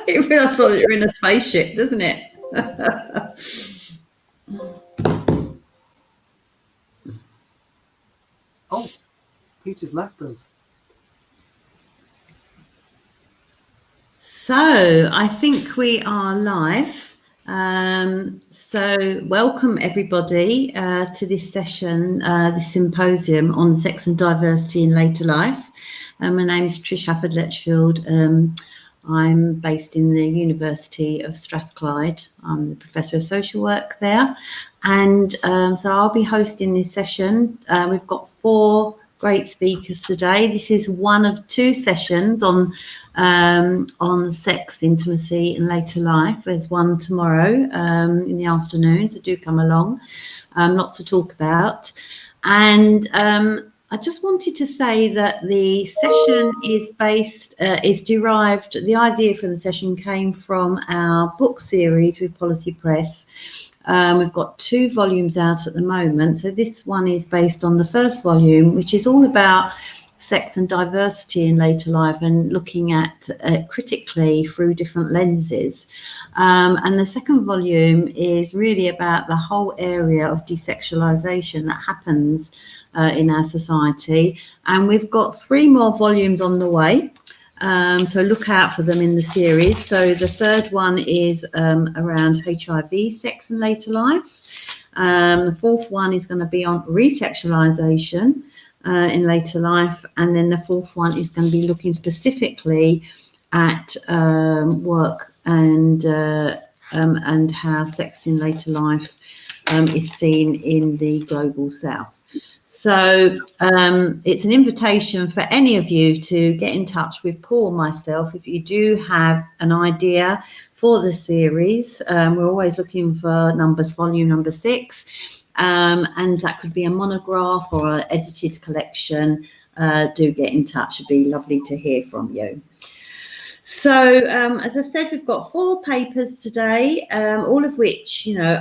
It feels like you're in a spaceship, doesn't it? Oh, Peter's left us. So I think we are live. So welcome everybody to this session, this symposium on sex and diversity in later life. My name is Trish Hafford-Letchfield. I'm based in the University of Strathclyde. I'm the Professor of Social Work there. And so I'll be hosting this session. We've got 4 great speakers today. This is one of 2 sessions on sex, intimacy and later life. There's one tomorrow in the afternoon, so do come along. Lots to talk about. And I just wanted to say that the session is derived, the idea for the session came from our book series with Policy Press. We've got 2 volumes out at the moment. So this one is based on the first volume, which is all about sex and diversity in later life and looking at critically through different lenses. And the second volume is really about the whole area of desexualization that happens in our society. And we've got 3 more volumes on the way. So look out for them in the series. So the third one is around HIV, sex and later life. The 4th one is going to be on resexualization in later life. And then the 4th one is going to be looking specifically at work and how sex in later life is seen in the global south. So it's an invitation for any of you to get in touch with Paul and myself if you do have an idea for the series. We're always looking for volume number 6, and that could be a monograph or an edited collection. Do get in touch. It'd be lovely to hear from you. So as I said, we've got 4 papers today, all of which, you know,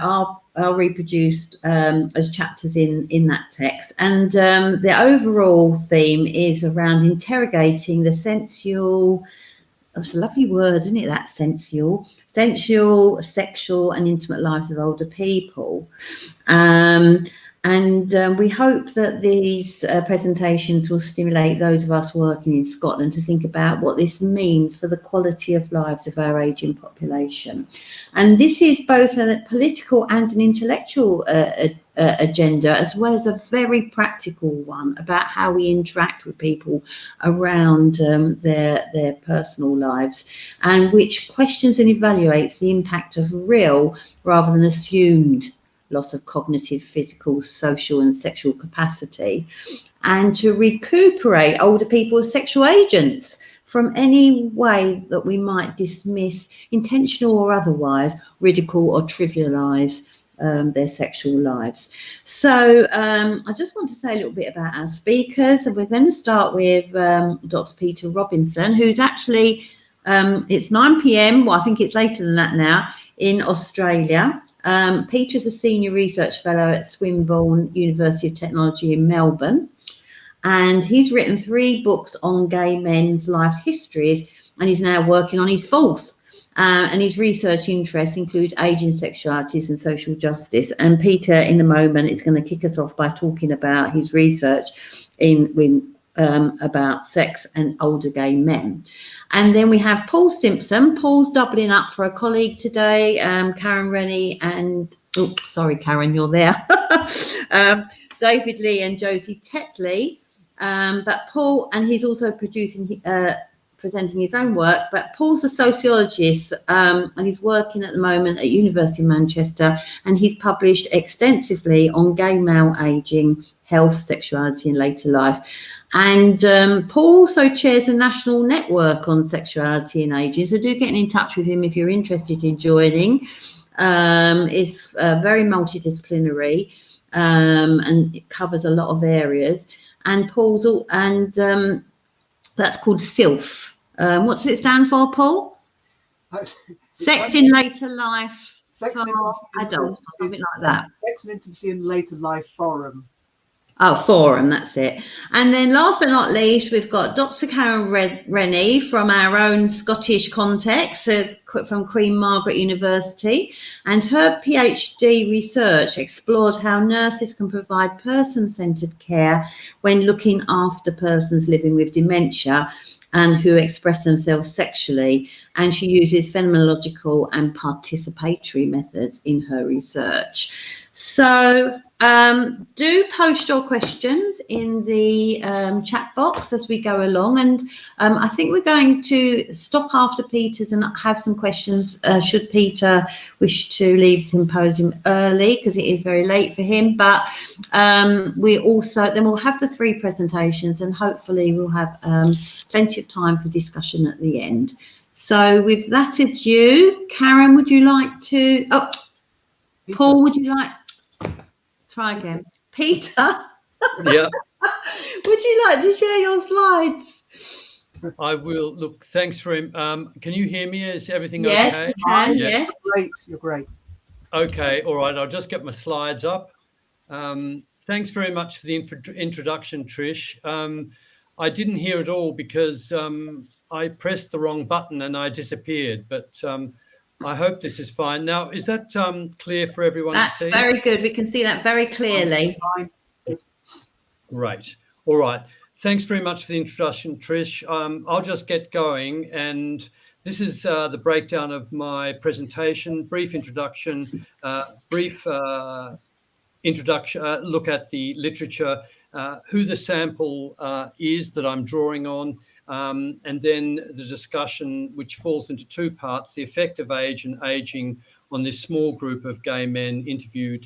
are reproduced as chapters in that text. And the overall theme is around interrogating the sensual, that's a lovely word, isn't it, that sensual, sexual and intimate lives of older people. And we hope that these presentations will stimulate those of us working in Scotland to think about what this means for the quality of lives of our ageing population. And this is both a political and an intellectual agenda, as well as a very practical one about how we interact with people around their personal lives, and which questions and evaluates the impact of real rather than assumed loss of cognitive, physical, social and sexual capacity, and to recuperate older people as sexual agents from any way that we might dismiss, intentional or otherwise, ridicule or trivialise their sexual lives. So I just want to say a little bit about our speakers, and we're going to start with Dr. Peter Robinson, who's actually, it's 9 p.m, well I think it's later than that now, in Australia. Peter's a senior research fellow at Swinburne University of Technology in Melbourne, and he's written 3 books on gay men's life histories, and he's now working on his 4th. And his research interests include ageing sexualities and social justice. And Peter, in a moment, is going to kick us off by talking about his research about sex and older gay men. And then we have Paul Simpson. Paul's doubling up for a colleague today, Karen Rennie and, oh, sorry, Karen, you're there. David Lee and Josie Tetley. But Paul, and he's also presenting his own work, but Paul's a sociologist and he's working at the moment at University of Manchester, and he's published extensively on gay male ageing, health, sexuality and later life. And Paul also chairs a national network on sexuality and ageing, so do get in touch with him if you're interested in joining. It's very multidisciplinary and it covers a lot of areas. And Paul's that's called SILF. What does it stand for, Paul? Sex in later life, Sex and adults, or something like that. Sex and Intimacy in Later Life Forum. Oh, forum, that's it. And then last but not least, we've got Dr. Karen Rennie from our own Scottish context, from Queen Margaret University. And her PhD research explored how nurses can provide person-centred care when looking after persons living with dementia and who express themselves sexually. And she uses phenomenological and participatory methods in her research. So do post your questions in the chat box as we go along, and I think we're going to stop after Peter's and have some questions should Peter wish to leave the symposium early, because it is very late for him. But we also then we'll have the 3 presentations, and hopefully we'll have plenty of time for discussion at the end. So with that adieu, Karen, would you like to... Oh, Peter. Paul, would you like... Try again. Peter? Yeah. Would you like to share your slides? I will. Look, thanks for him. Can you hear me? Is everything okay? Yes, we can. Yeah. Yes. You're great. Okay. All right. I'll just get my slides up. Thanks very much for the introduction, Trish. I didn't hear it all because I pressed the wrong button and I disappeared, but I hope this is fine. Now, is that clear for everyone to see? That's very good. We can see that very clearly. Great. All right. Thanks very much for the introduction, Trish. I'll just get going. And this is the breakdown of my presentation, brief introduction, look at the literature, who the sample is that I'm drawing on, and then the discussion, which falls into 2 parts, the effect of age and aging on this small group of gay men interviewed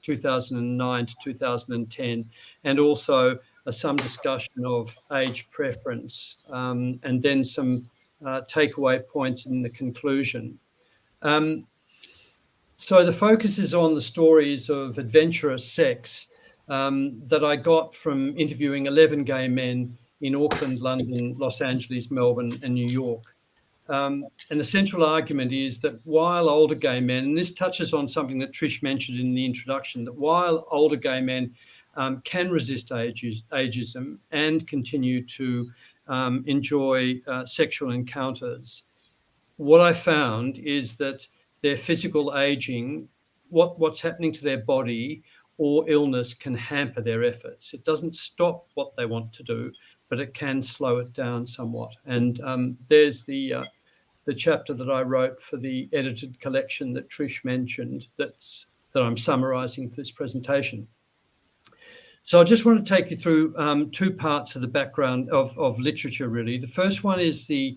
2009 to 2010, and also some discussion of age preference, and then some takeaway points in the conclusion. So the focus is on the stories of adventurous sex that I got from interviewing 11 gay men in Auckland, London, Los Angeles, Melbourne, and New York. And the central argument is that while older gay men, and this touches on something that Trish mentioned in the introduction, that while older gay men can resist ageism and continue to enjoy sexual encounters, what I found is that their physical aging, what's happening to their body or illness can hamper their efforts. It doesn't stop what they want to do, but it can slow it down somewhat. And there's the chapter that I wrote for the edited collection that Trish mentioned that I'm summarising for this presentation. So I just want to take you through 2 parts of the background of literature, really. The first one is the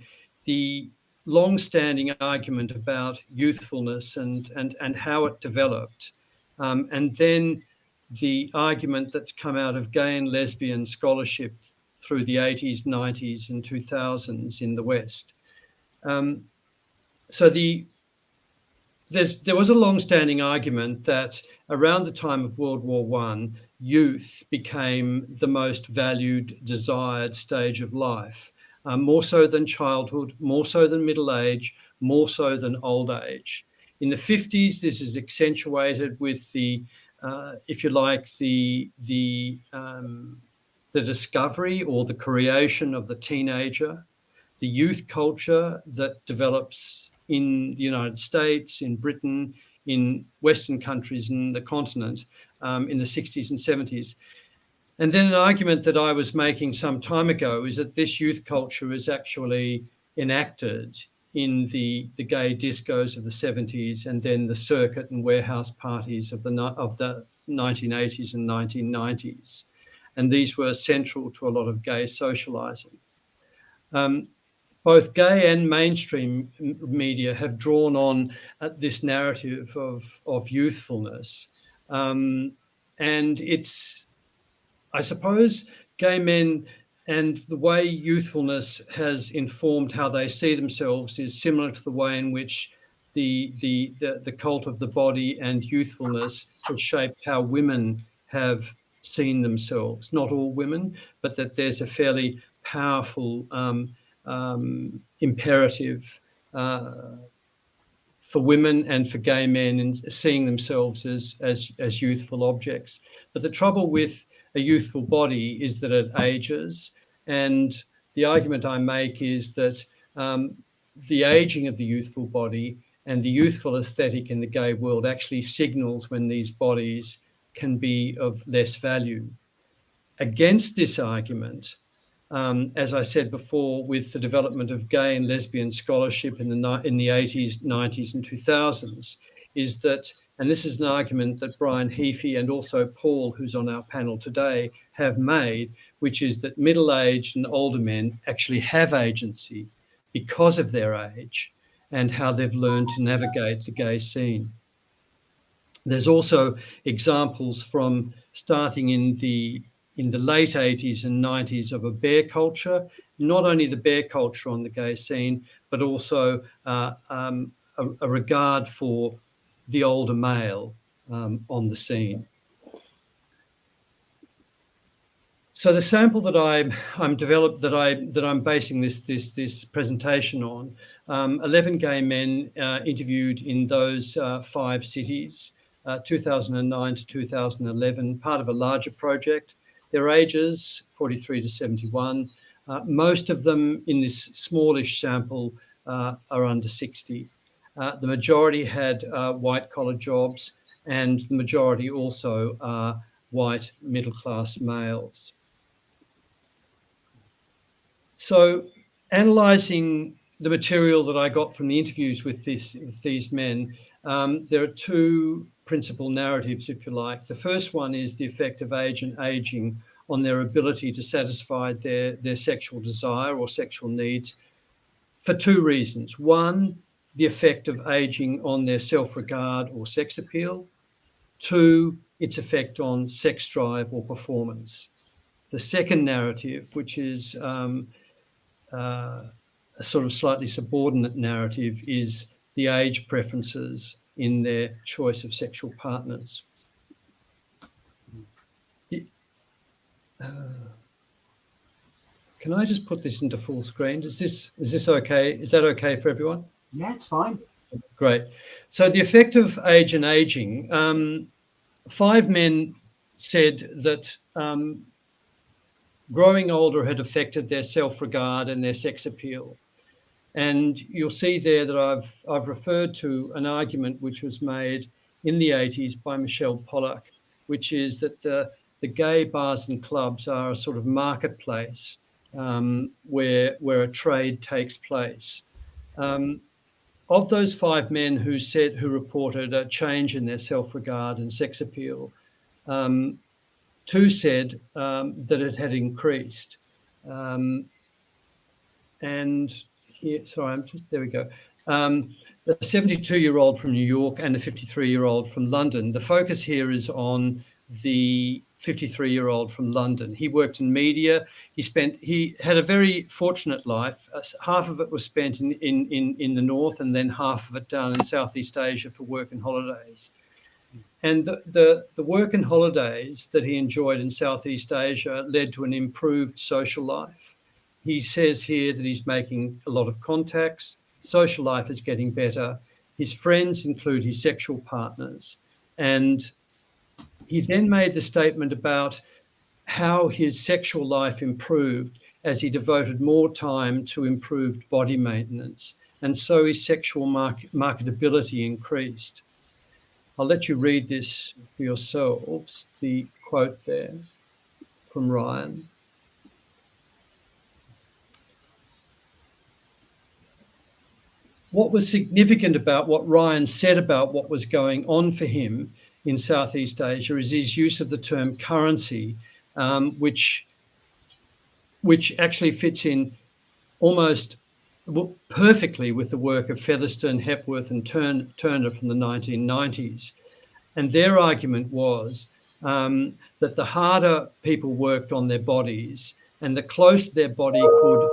long-standing argument about youthfulness and how it developed, and then the argument that's come out of gay and lesbian scholarship through the 80s, 90s, and 2000s in the West. So there was a long-standing argument that around the time of World War I, youth became the most valued, desired stage of life, more so than childhood, more so than middle age, more so than old age. In the 50s, this is accentuated with the, if you like, the discovery or the creation of the teenager, the youth culture that develops in the United States, in Britain, in Western countries, in the continent, in the 60s and 70s. And then an argument that I was making some time ago is that this youth culture is actually enacted in the gay discos of the 70s and then the circuit and warehouse parties of the 1980s and 1990s. And these were central to a lot of gay socializing. Both gay and mainstream media have drawn on this narrative of youthfulness. And it's, I suppose, gay men and the way youthfulness has informed how they see themselves is similar to the way in which the cult of the body and youthfulness has shaped how women have seen themselves. Not all women, but that there's a fairly powerful imperative for women and for gay men in seeing themselves as youthful objects. But the trouble with a youthful body is that it ages. And the argument I make is that the aging of the youthful body and the youthful aesthetic in the gay world actually signals when these bodies can be of less value. Against this argument, as I said before, with the development of gay and lesbian scholarship in the 80s, 90s and 2000s, is that, and this is an argument that Brian Heafy and also Paul, who's on our panel today, have made, which is that middle-aged and older men actually have agency because of their age and how they've learned to navigate the gay scene. There's also examples from starting in the late 80s and 90s of a bear culture, not only the bear culture on the gay scene, but also a regard for the older male on the scene. So the sample that I'm developed, that I'm basing this presentation on, 11 gay men interviewed in those 5 cities, 2009 to 2011, part of a larger project. Their ages, 43 to 71. Most of them in this smallish sample are under 60. The majority had white-collar jobs, and the majority also are white middle-class males. So analysing the material that I got from the interviews with these men, there are 2 principal narratives, if you like. The first one is the effect of age and ageing on their ability to satisfy their sexual desire or sexual needs for 2 reasons. One, the effect of ageing on their self-regard or sex appeal. 2, its effect on sex drive or performance. The second narrative, which is a sort of slightly subordinate narrative, is the age preferences in their choice of sexual partners. Can I just put this into full screen? Is this okay? Is that okay for everyone? Yeah, it's fine. Great. So the effect of age and aging, 5 men said that growing older had affected their self-regard and their sex appeal. And you'll see there that I've referred to an argument which was made in the 80s by Michelle Pollack, which is that the gay bars and clubs are a sort of marketplace where a trade takes place. Of those 5 men who reported a change in their self-regard and sex appeal, 2 said that it had increased. And here, sorry, there we go. The 72-year-old from New York and the 53-year-old from London. The focus here is on the 53-year-old from London. He worked in media. He had a very fortunate life. Half of it was spent in the north, and then half of it down in Southeast Asia for work and holidays. And the work and holidays that he enjoyed in Southeast Asia led to an improved social life. He says here that he's making a lot of contacts. Social life is getting better. His friends include his sexual partners. And he then made the statement about how his sexual life improved as he devoted more time to improved body maintenance. And so his sexual marketability increased. I'll let you read this for yourselves, the quote there from Ryan. What was significant about what Ryan said about what was going on for him in Southeast Asia is his use of the term currency, which actually fits in almost perfectly with the work of Featherstone, Hepworth and Turner from the 1990s. And their argument was that the harder people worked on their bodies and the closer their body could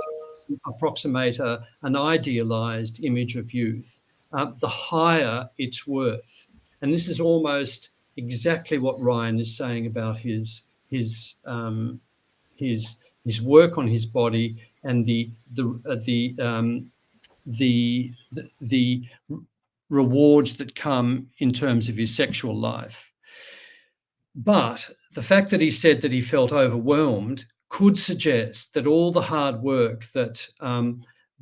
approximate an idealized image of youth, the higher its worth. And this is almost exactly what Ryan is saying about his work on his body and the rewards that come in terms of his sexual life. But the fact that he said that he felt overwhelmed could suggest that all the hard work that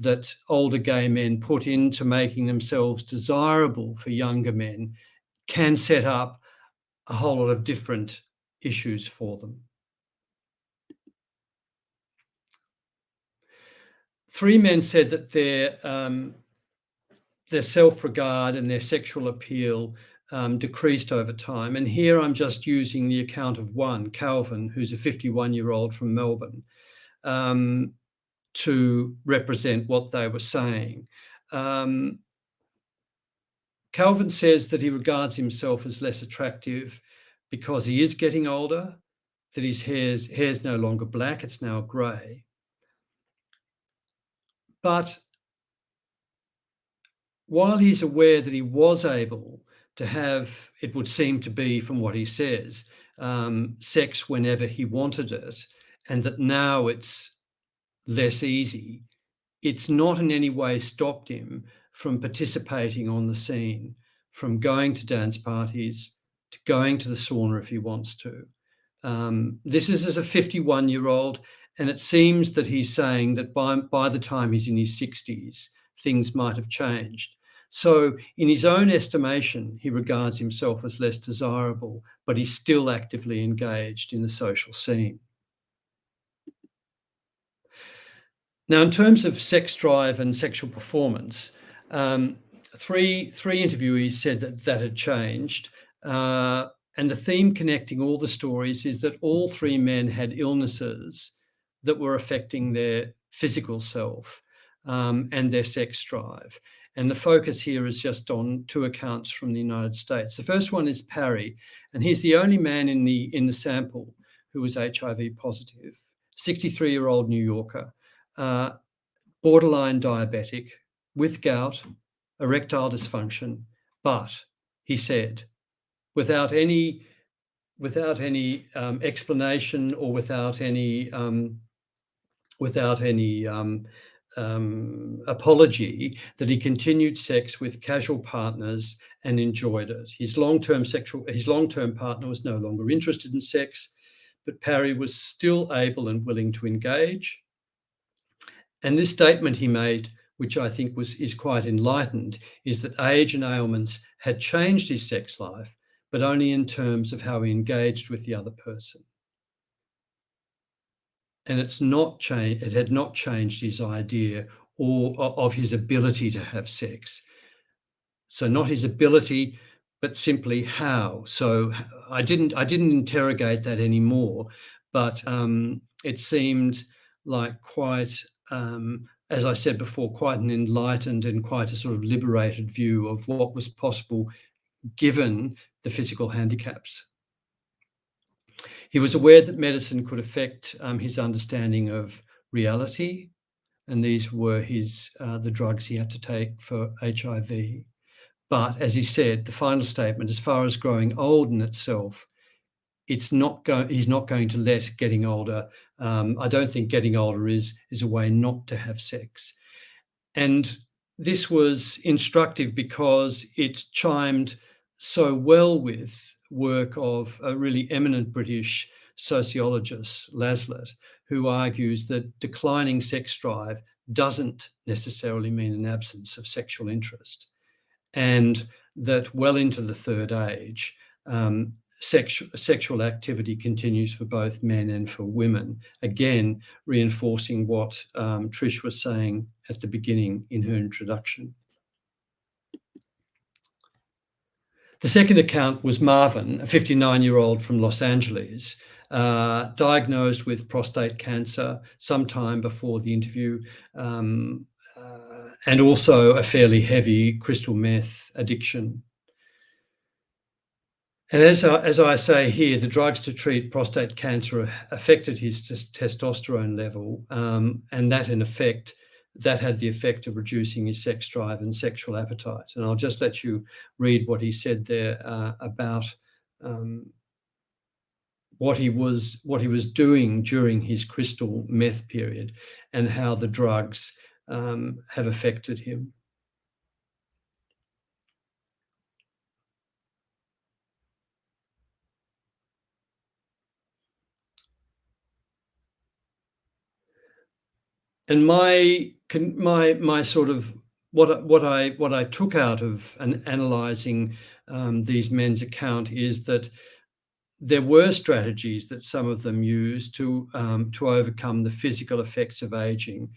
that older gay men put into making themselves desirable for younger men can set up a whole lot of different issues for them. 3 men said that their self-regard and their sexual appeal decreased over time. And here I'm just using the account of one, Calvin, who's a 51-year-old from Melbourne, to represent what they were saying. Calvin says that he regards himself as less attractive because he is getting older, that his hair's no longer black, it's now grey. But while he's aware that he was able to have, it would seem to be from what he says, sex whenever he wanted it, and that now it's less easy, it's not in any way stopped him from participating on the scene, from going to dance parties, to going to the sauna if he wants to. This is as a 51-year-old, and it seems that he's saying that by the time he's in his 60s, things might have changed. So in his own estimation, he regards himself as less desirable, but he's still actively engaged in the social scene. Now, in terms of sex drive and sexual performance, three interviewees said that had changed. And the theme connecting all the stories is that all 3 men had illnesses that were affecting their physical self and their sex drive. And the focus here is just on 2 accounts from the United States. The first one is Parry, and he's the only man in the sample who was HIV positive, 63-year-old New Yorker. Borderline diabetic, with gout, erectile dysfunction, but he said, without any explanation or without any apology, that he continued sex with casual partners and enjoyed it. His long-term partner was no longer interested in sex, but Parry was still able and willing to engage. And this statement he made, which I think is quite enlightened, is that age and ailments had changed his sex life, but only in terms of how he engaged with the other person. And it had not changed his idea or of his ability to have sex. So not his ability, but simply how. So I didn't interrogate that anymore, but it seemed like quite, as I said before, quite an enlightened and quite a sort of liberated view of what was possible given the physical handicaps. He was aware that medicine could affect his understanding of reality, and these were the drugs he had to take for HIV. But as he said, the final statement, as far as growing old in itself, he's not going to let getting older. I don't think getting older is a way not to have sex. And this was instructive because it chimed so well with work of a really eminent British sociologist, Laslett, who argues that declining sex drive doesn't necessarily mean an absence of sexual interest, and that well into the third age, sexual activity continues for both men and for women, again, reinforcing what Trish was saying at the beginning in her introduction. The second account was Marvin, a 59-year-old from Los Angeles, diagnosed with prostate cancer sometime before the interview, and also a fairly heavy crystal meth addiction. And as I say here, the drugs to treat prostate cancer affected his testosterone level, and that had the effect of reducing his sex drive and sexual appetite. And I'll just let you read what he said there about what he was doing during his crystal meth period and how the drugs have affected him. And my sort of what I took out of analysing these men's account is that there were strategies that some of them used to overcome the physical effects of aging,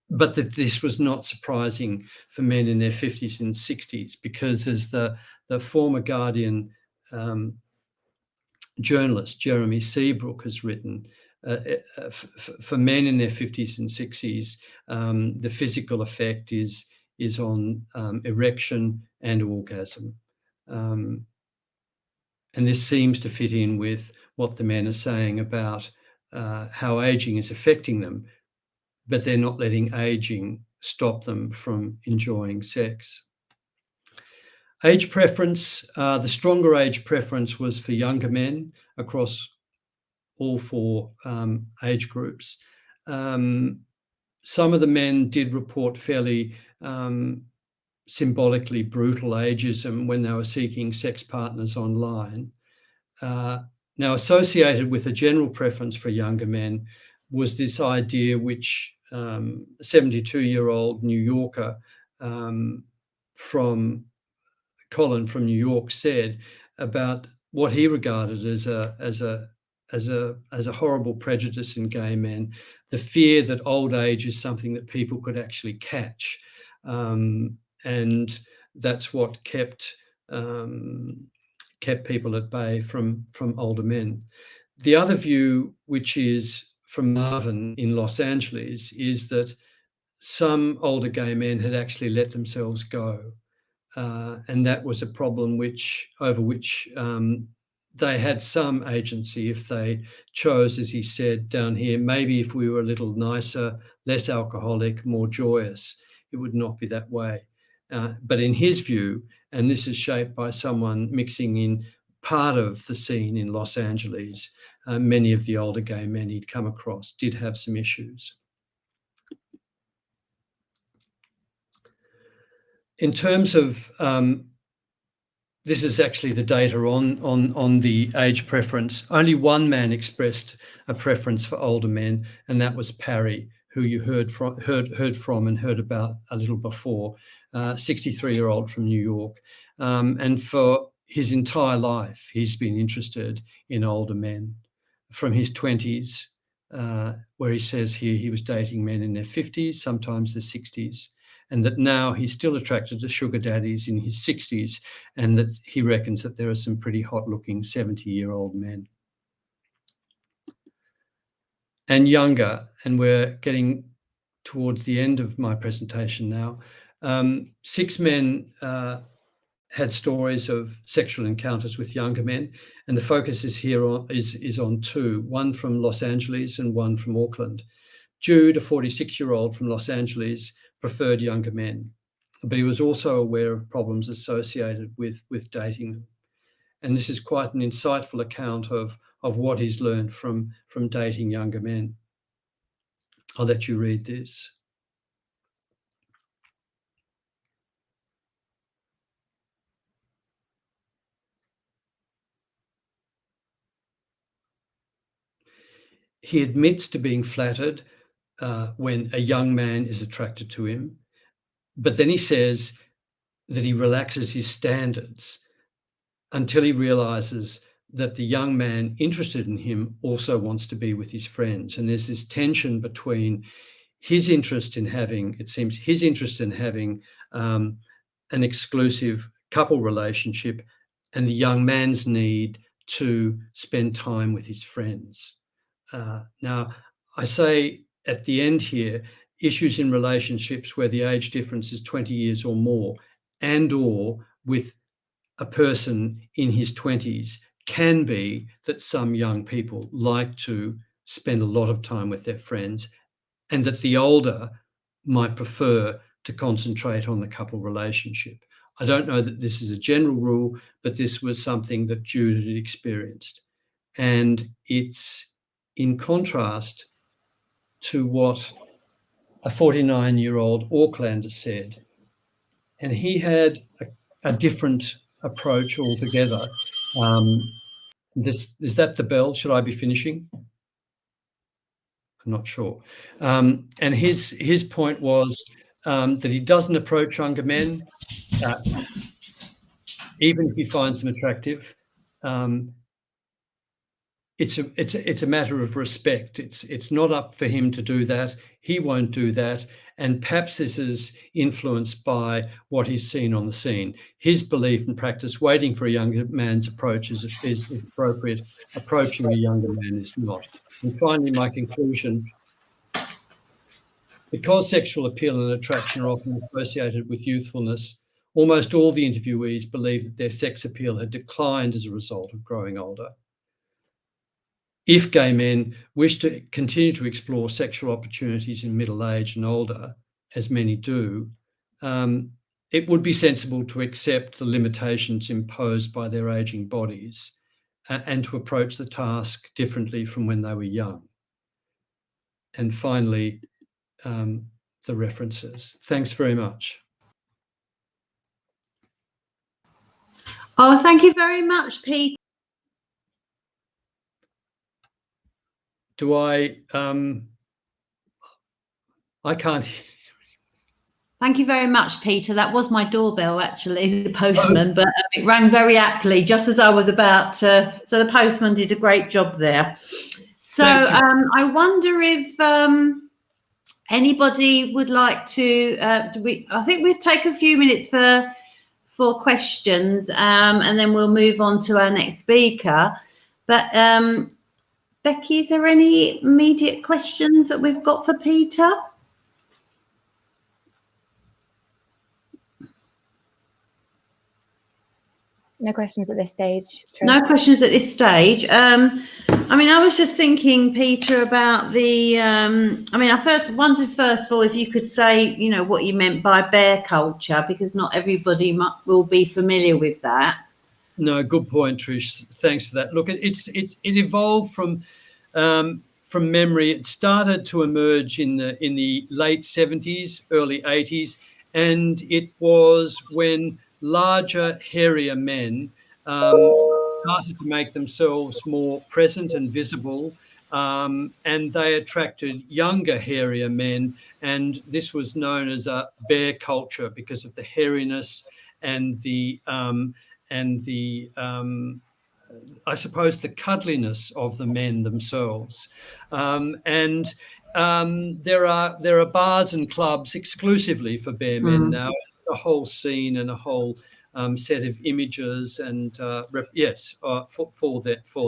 but that this was not surprising for men in their 50s and 60s, because as the former Guardian journalist Jeremy Seabrook has written, for men in their 50s and 60s, the physical effect is on erection and orgasm. And this seems to fit in with what the men are saying about how aging is affecting them, but they're not letting aging stop them from enjoying sex. Age preference, the stronger age preference was for younger men across all four age groups. Some of the men did report fairly symbolically brutal ageism when they were seeking sex partners online. Now, associated with a general preference for younger men was this idea, which a 72-year-old New Yorker from Colin from New York said about what he regarded as a horrible prejudice in gay men, the fear that old age is something that people could actually catch, and that's what kept people at bay from older men. The other view, which is from Marvin in Los Angeles, is that some older gay men had actually let themselves go, and that was a problem over which they had some agency if they chose, as he said down here, maybe if we were a little nicer, less alcoholic, more joyous, it would not be that way. But in his view, and this is shaped by someone mixing in part of the scene in Los Angeles, many of the older gay men he'd come across did have some issues. In terms of, this is actually the data on the age preference. Only one man expressed a preference for older men, and that was Parry, who you heard from and heard about a little before, 63-year-old from New York. And for his entire life, he's been interested in older men. From his 20s, where he says here he was dating men in their 50s, sometimes their 60s, and that now he's still attracted to sugar daddies in his 60s, and that he reckons that there are some pretty hot-looking 70-year-old men. And younger, and we're getting towards the end of my presentation now, 6 men had stories of sexual encounters with younger men, and the focus is here is on 2, one from Los Angeles and one from Auckland. Jude, a 46-year-old from Los Angeles, preferred younger men, but he was also aware of problems associated with dating them. And this is quite an insightful account of what he's learned from dating younger men. I'll let you read this. He admits to being flattered when a young man is attracted to him, but then he says that he relaxes his standards until he realizes that the young man interested in him also wants to be with his friends. And there's this tension between his interest in having, it seems, an exclusive couple relationship and the young man's need to spend time with his friends. Now, I say at the end here, issues in relationships where the age difference is 20 years or more, and or with a person in his 20s, can be that some young people like to spend a lot of time with their friends, and that the older might prefer to concentrate on the couple relationship. I don't know that this is a general rule, but this was something that Jude had experienced. And it's in contrast to what a 49-year-old Aucklander said. And he had a different approach altogether. Is that the bell? Should I be finishing? I'm not sure. And his point was that he doesn't approach younger men, even if he finds them attractive. It's a matter of respect. It's not up for him to do that. He won't do that. And perhaps this is influenced by what he's seen on the scene. His belief and practice, waiting for a younger man's approach is appropriate. Approaching a younger man is not. And finally, my conclusion: because sexual appeal and attraction are often associated with youthfulness, almost all the interviewees believe that their sex appeal had declined as a result of growing older. If gay men wish to continue to explore sexual opportunities in middle age and older, as many do, it would be sensible to accept the limitations imposed by their aging bodies and to approach the task differently from when they were young. And finally, the references. Thanks very much. Oh, thank you very much, Peter. Do I can't hear. Thank you very much, Peter. That was my doorbell, actually, the postman, but it rang very aptly just as I was about to. So the postman did a great job there. So I wonder if anybody would like to. I think we'll take a few minutes for questions, and then we'll move on to our next speaker. But Becky, is there any immediate questions that we've got for Peter? No questions at this stage. Trish. No questions at this stage. I mean, I was just thinking, Peter, about the. I mean, I wondered first of all if you could say, you know, what you meant by bear culture, because not everybody will be familiar with that. No, good point, Trish. Thanks for that. Look, it evolved from memory. It started to emerge in the late 70s, early 80s, and it was when larger, hairier men started to make themselves more present and visible, and they attracted younger, hairier men, and this was known as a bear culture because of the hairiness and the I suppose the cuddliness of the men themselves. There are bars and clubs exclusively for bear men now. It's a whole scene and a whole set of images and for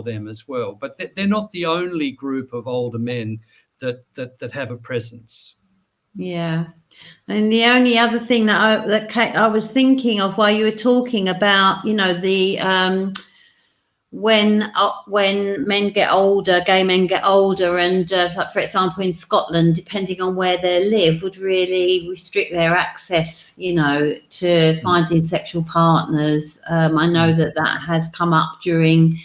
them as well. But they're not the only group of older men that have a presence. Yeah. And the only other thing that I was thinking of while you were talking about, you know, the when men get older, gay men get older, and for example, in Scotland, depending on where they live, would really restrict their access, you know, to finding sexual partners. I know that has come up during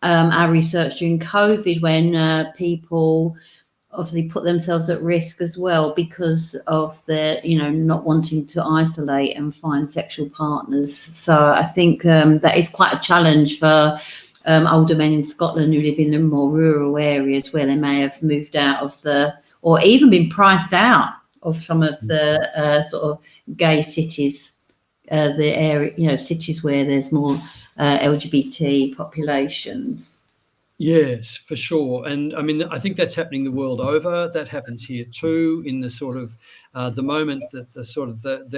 our research during COVID, when people obviously put themselves at risk as well because of their, you know, not wanting to isolate and find sexual partners. So I think that is quite a challenge for older men in Scotland who live in the more rural areas where they may have moved out of or even been priced out of some of the sort of gay cities, the area, you know, cities where there's more LGBT populations. Yes, for sure. And I mean, I think that's happening the world over. That happens here too, in the sort of the moment that the sort of the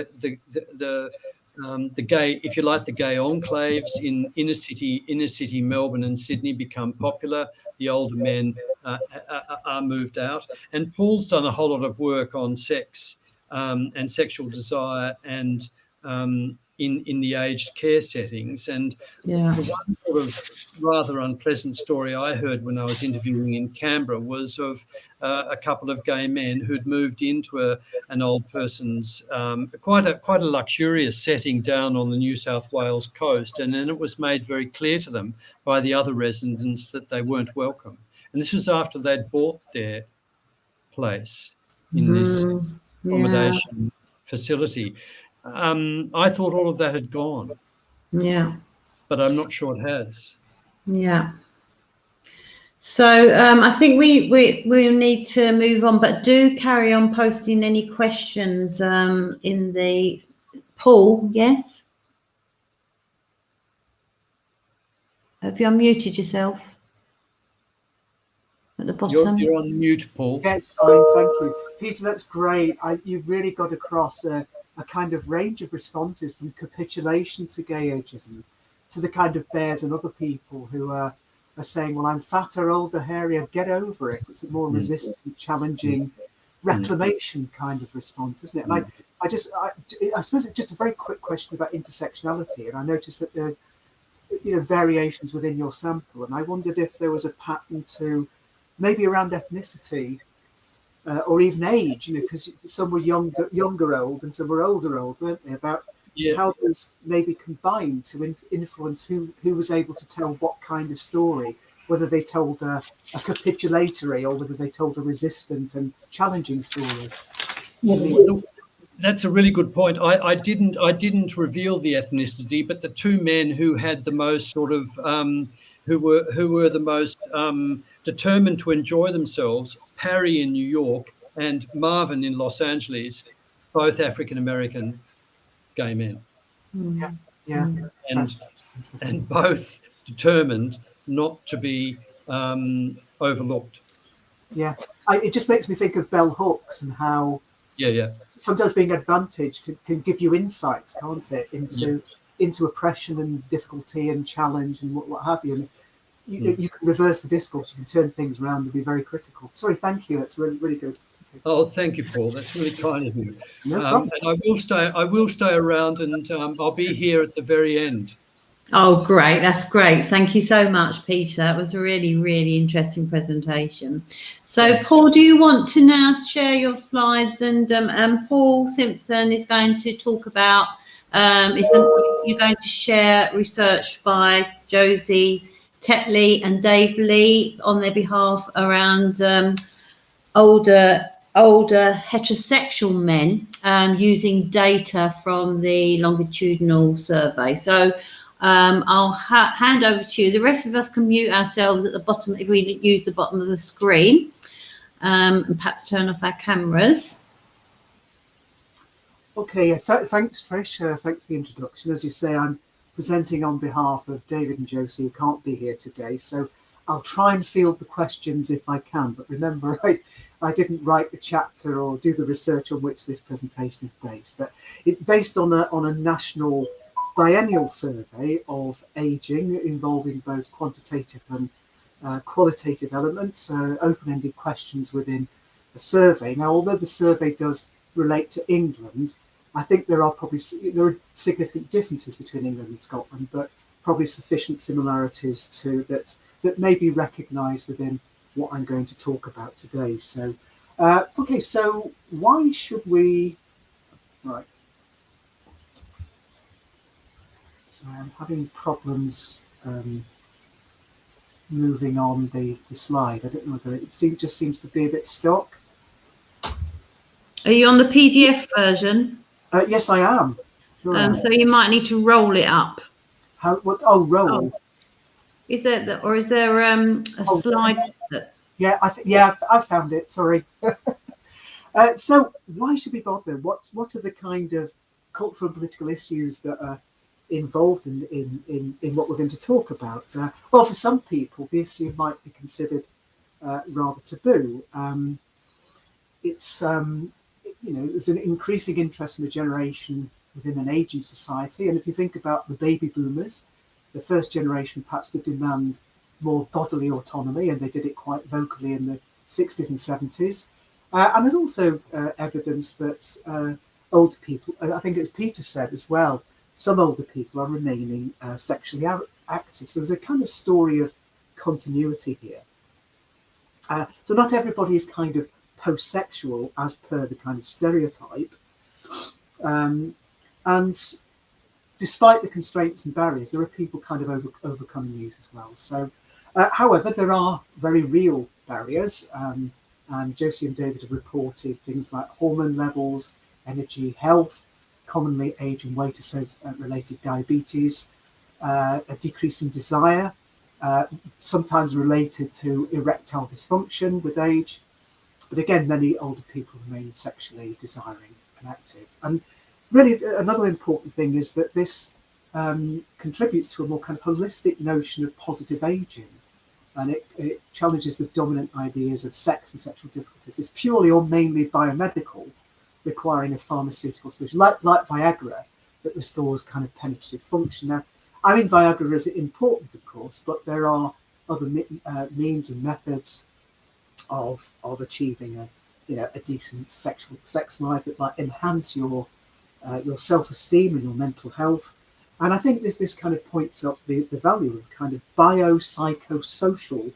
gay, if you like, the gay enclaves in inner city Melbourne and Sydney become popular. The older men are moved out. And Paul's done a whole lot of work on sex and sexual desire and in the aged care settings. And the one sort of rather unpleasant story I heard when I was interviewing in Canberra was of a couple of gay men who'd moved into an old person's quite a luxurious setting down on the New South Wales coast, and then it was made very clear to them by the other residents that they weren't welcome. And this was after they'd bought their place in this accommodation facility. I thought all of that had gone. Yeah. But I'm not sure it has. Yeah. So I think we need to move on, but do carry on posting any questions in the poll. Yes. Have you unmuted yourself at the bottom? You're on mute, Paul. Yeah, it's fine, thank you. Peter, that's great. You've really got across a kind of range of responses, from capitulation to gay ageism, to the kind of bears and other people who are saying, well, I'm fatter, older, hairier, get over it. It's a more resistant, challenging reclamation kind of response, isn't it? And I suppose it's just a very quick question about intersectionality. And I noticed that there are variations within your sample. And I wondered if there was a pattern to maybe around ethnicity, or even age, because some were younger old and some were older old, weren't they? About how those maybe combined to influence who was able to tell what kind of story, whether they told a capitulatory or whether they told a resistant and challenging story. Well, that's a really good point. I didn't reveal the ethnicity, but the two men who had the most sort of who were the most determined to enjoy themselves, Parry in New York and Marvin in Los Angeles, both African American gay men. Yeah. And both determined not to be overlooked. Yeah, it just makes me think of bell hooks and how sometimes being advantaged can give you insights, can't it, into oppression and difficulty and challenge and what have you. And you can reverse the discourse, you can turn things around and be very critical. Sorry, thank you. That's really, really good. Oh, thank you, Paul. That's really kind of you. No problem. And I will stay around, and I'll be here at the very end. Oh, great. That's great. Thank you so much, Peter. That was a really, really interesting presentation. So, thanks. Paul, do you want to now share your slides? And Paul Simpson is going to talk about, you're going to share research by Josie Tetley and Dave Lee on their behalf around older heterosexual men using data from the longitudinal survey. So I'll hand over to you. The rest of us can mute ourselves at the bottom if we use the bottom of the screen, and perhaps turn off our cameras. Okay, thanks, Trish. Thanks for the introduction. As you say, I'm presenting on behalf of David and Josie, who can't be here today. So I'll try and field the questions if I can. But remember, I didn't write the chapter or do the research on which this presentation is based. But it's based on a national biennial survey of ageing, involving both quantitative and qualitative elements, open-ended questions within the survey. Now, although the survey does relate to England, I think there are significant differences between England and Scotland, but probably sufficient similarities that may be recognised within what I'm going to talk about today. So, okay, so why should we? Right. So I'm having problems moving on the slide. I don't know whether it just seems to be a bit stuck. Are you on the PDF version? Yes, I am. Sure so you might need to roll it up. How? What? Oh, roll. Oh. Is there a slide? Yeah, I found it. Sorry. So why should we bother? What are the kind of cultural and political issues that are involved in what we're going to talk about? Well, for some people, the issue might be considered rather taboo. It's there's an increasing interest in a generation within an aging society, and if you think about the baby boomers, the first generation perhaps to demand more bodily autonomy, and they did it quite vocally in the 60s and 70s. And there's also evidence that older people, I think as Peter said as well, some older people are remaining sexually active. So there's a kind of story of continuity here. So not everybody is kind of post-sexual as per the kind of stereotype. And despite the constraints and barriers, there are people kind of overcoming these as well. So, however, there are very real barriers. And Josie and David have reported things like hormone levels, energy, health, commonly age and weight related diabetes, a decrease in desire, sometimes related to erectile dysfunction with age. But again, many older people remain sexually desiring and active. And really, another important thing is that this contributes to a more kind of holistic notion of positive aging. And it challenges the dominant ideas of sex and sexual difficulties. It's purely or mainly biomedical, requiring a pharmaceutical solution, like Viagra, that restores kind of penetrative function. Now, I mean, Viagra is important, of course, but there are other means and methods of achieving a decent sex life that might enhance your self-esteem and your mental health. And I think this kind of points up the value of kind of biopsychosocial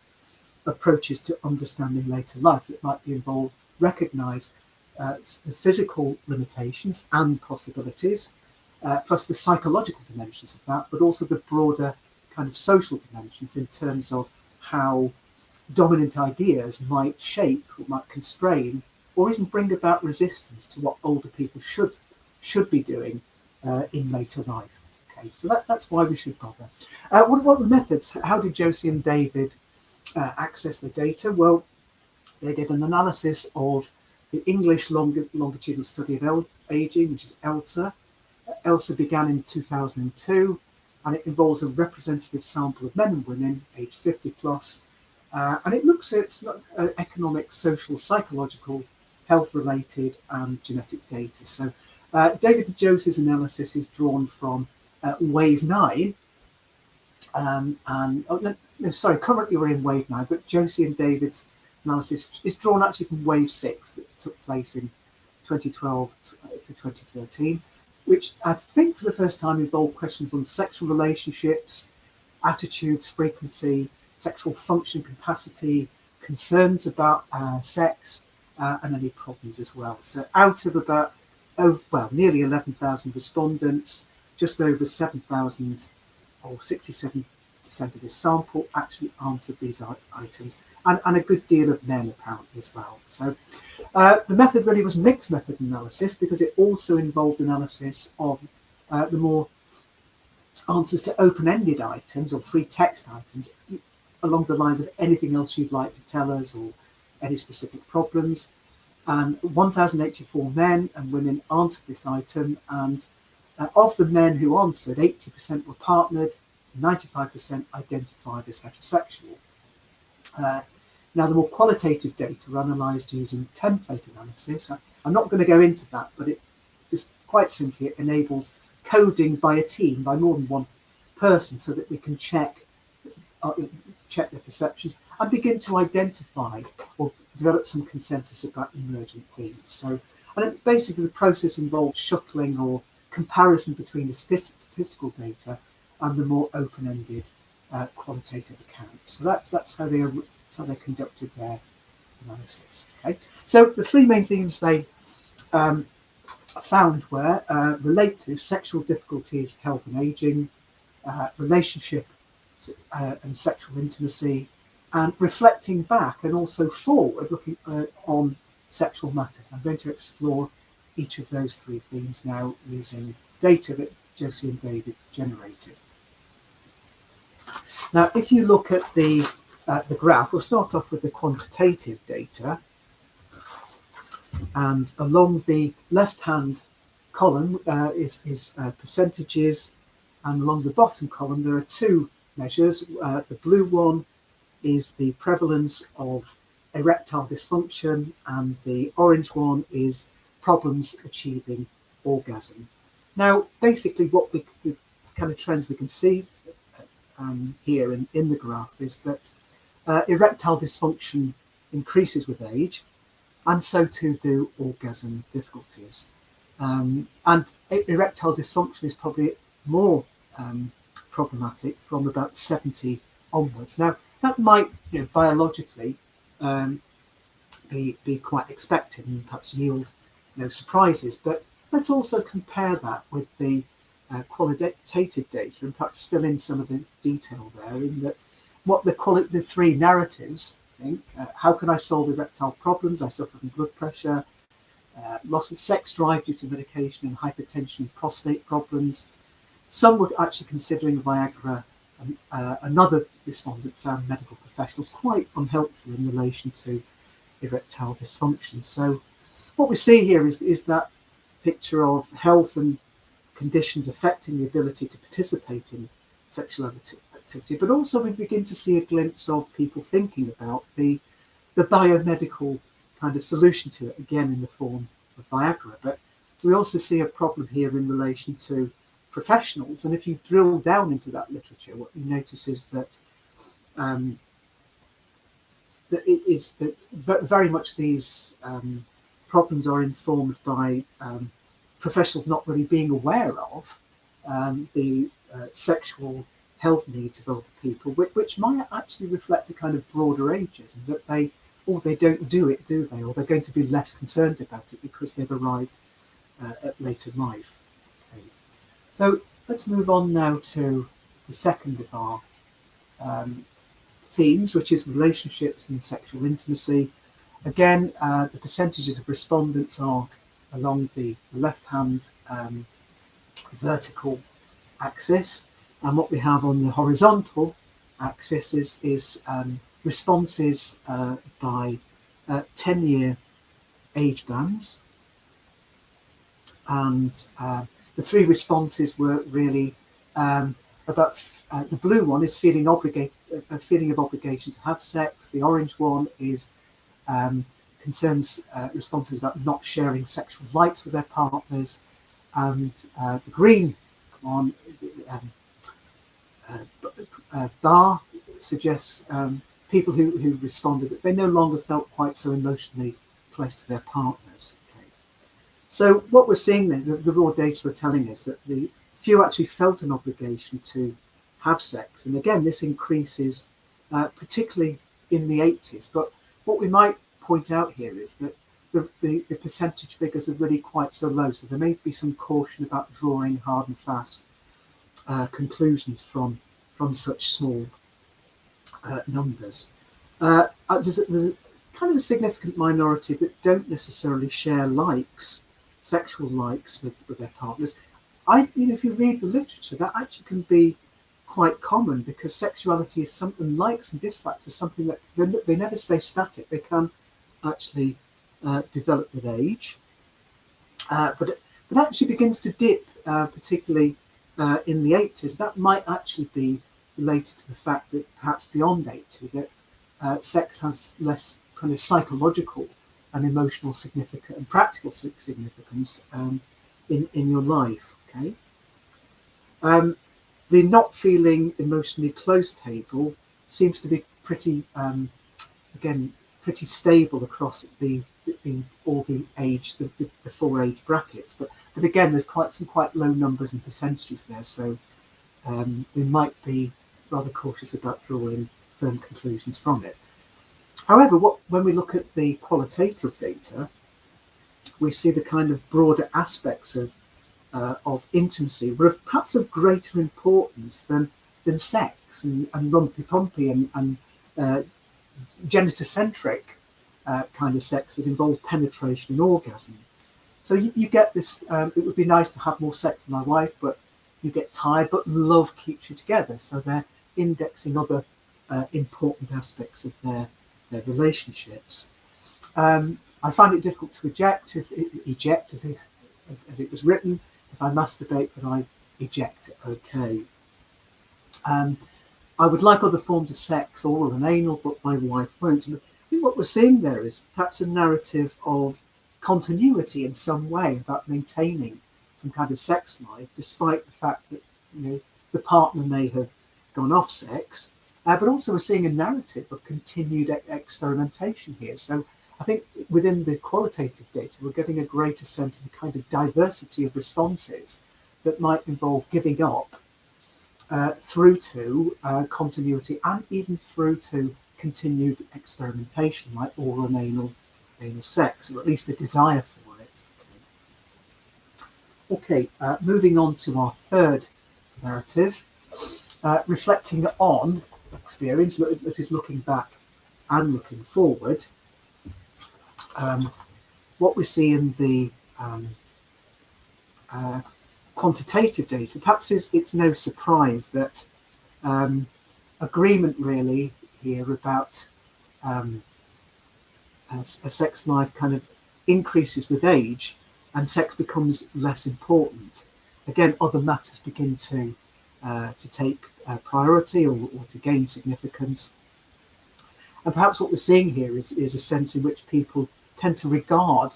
approaches to understanding later life that might be involved, recognise the physical limitations and possibilities, plus the psychological dimensions of that, but also the broader kind of social dimensions in terms of how dominant ideas might shape or might constrain or even bring about resistance to what older people should be doing in later life. Okay, so that's why we should bother. What about the methods? How did Josie and David access the data? Well, they did an analysis of the English longitudinal study of aging, which is ELSA. ELSA began in 2002, and it involves a representative sample of men and women aged 50 plus, and it looks at economic, social, psychological, health-related, and genetic data. So David and Josie's analysis is drawn from Wave 9, currently we're in Wave 9, but Josie and David's analysis is drawn actually from Wave 6 that took place in 2012 to 2013, which I think for the first time involved questions on sexual relationships, attitudes, frequency, sexual function capacity, concerns about sex, and any problems as well. So out of about, nearly 11,000 respondents, just over 7,000 or 67% of this sample actually answered these items, and a good deal of men apparently as well. So the method really was mixed method analysis because it also involved analysis of the more answers to open-ended items or free text items along the lines of anything else you'd like to tell us or any specific problems. And 1,084 men and women answered this item, and of the men who answered, 80% were partnered, 95% identified as heterosexual. Now, the more qualitative data were analysed using template analysis. I'm not going to go into that, but it just quite simply it enables coding by a team, by more than one person, so that we can check their perceptions and begin to identify or develop some consensus about emergent themes. So, and basically the process involves shuttling or comparison between the statistical data and the more open-ended qualitative accounts. So that's how they conducted their analysis. Okay, so the three main themes they found were relate to sexual difficulties, health and aging, relationship and sexual intimacy, and reflecting back and also forward, looking on sexual matters. I'm going to explore each of those three themes now using data that Josie and David generated. Now, if you look at the graph, we'll start off with the quantitative data. And along the left-hand column is percentages, and along the bottom column there are two measures. The blue one is the prevalence of erectile dysfunction, and the orange one is problems achieving orgasm. Now, basically, what the kind of trends we can see here in the graph is that erectile dysfunction increases with age, and so too do orgasm difficulties. And erectile dysfunction is probably more problematic from about 70 onwards. Now, that might, biologically be quite expected and perhaps yield surprises, but let's also compare that with the qualitative data and perhaps fill in some of the detail there in that what the three narratives think. How can I solve erectile problems? I suffer from blood pressure, loss of sex drive due to medication, and hypertension and prostate problems. Some were actually considering Viagra Another respondent found medical professionals quite unhelpful in relation to erectile dysfunction. So what we see here is that picture of health and conditions affecting the ability to participate in sexual activity, but also we begin to see a glimpse of people thinking about the biomedical kind of solution to it, again in the form of Viagra. But we also see a problem here in relation to professionals, and if you drill down into that literature, what you notice is that that very much these problems are informed by professionals not really being aware of the sexual health needs of older people, which might actually reflect a kind of broader ageism, that they don't do it, do they? Or they're going to be less concerned about it because they've arrived at later life. Okay. So let's move on now to the second of our themes, which is relationships and sexual intimacy. Again, the percentages of respondents are along the left-hand vertical axis, and what we have on the horizontal axis is responses by 10-year age bands, and the three responses were really about the blue one is feeling a feeling of obligation to have sex. The orange one is concerns responses about not sharing sexual rights with their partners, and the green one bar suggests people who responded that they no longer felt quite so emotionally close to their partners. Okay. So what we're seeing then, the raw data are telling us that the few actually felt an obligation to have sex, and again this increases particularly in the 80s. But what we might point out here is that the percentage figures are really quite so low, so there may be some caution about drawing hard and fast conclusions from such small numbers. There's a kind of a significant minority that don't necessarily share sexual likes with their partners. If you read the literature, that actually can be quite common, because sexuality is something, likes and dislikes are something that they never stay static. They can actually develop with age, but it actually begins to dip, particularly in the 80s. That might actually be related to the fact that perhaps beyond 80, that sex has less kind of psychological and emotional significance and practical significance in your life. Okay. The not feeling emotionally close table seems to be pretty, again, pretty stable across all the age, the four age brackets. But again, there's some quite low numbers and percentages there, so we might be rather cautious about drawing firm conclusions from it. However, when we look at the qualitative data, we see the kind of broader aspects of intimacy were perhaps of greater importance than sex and rumpy-pumpy and genitocentric kind of sex that involved penetration and orgasm. So you get this, it would be nice to have more sex with my wife, but you get tired, but love keeps you together. So they're indexing other important aspects of their relationships. I find it difficult to eject as it was written. If I masturbate, then I eject. Okay. I would like other forms of sex, oral and anal, but my wife won't. And I think what we're seeing there is perhaps a narrative of continuity in some way about maintaining some kind of sex life, despite the fact that the partner may have gone off sex. But also we're seeing a narrative of continued experimentation here. So I think within the qualitative data, we're getting a greater sense of the kind of diversity of responses that might involve giving up through to continuity, and even through to continued experimentation, like oral and anal sex, or at least a desire for it. Okay, moving on to our third narrative, reflecting on experience that is looking back and looking forward. What we see in the quantitative data, perhaps it's no surprise that agreement really here about a sex life kind of increases with age and sex becomes less important. Again, other matters begin to take priority or to gain significance. And perhaps what we're seeing here is a sense in which people tend to regard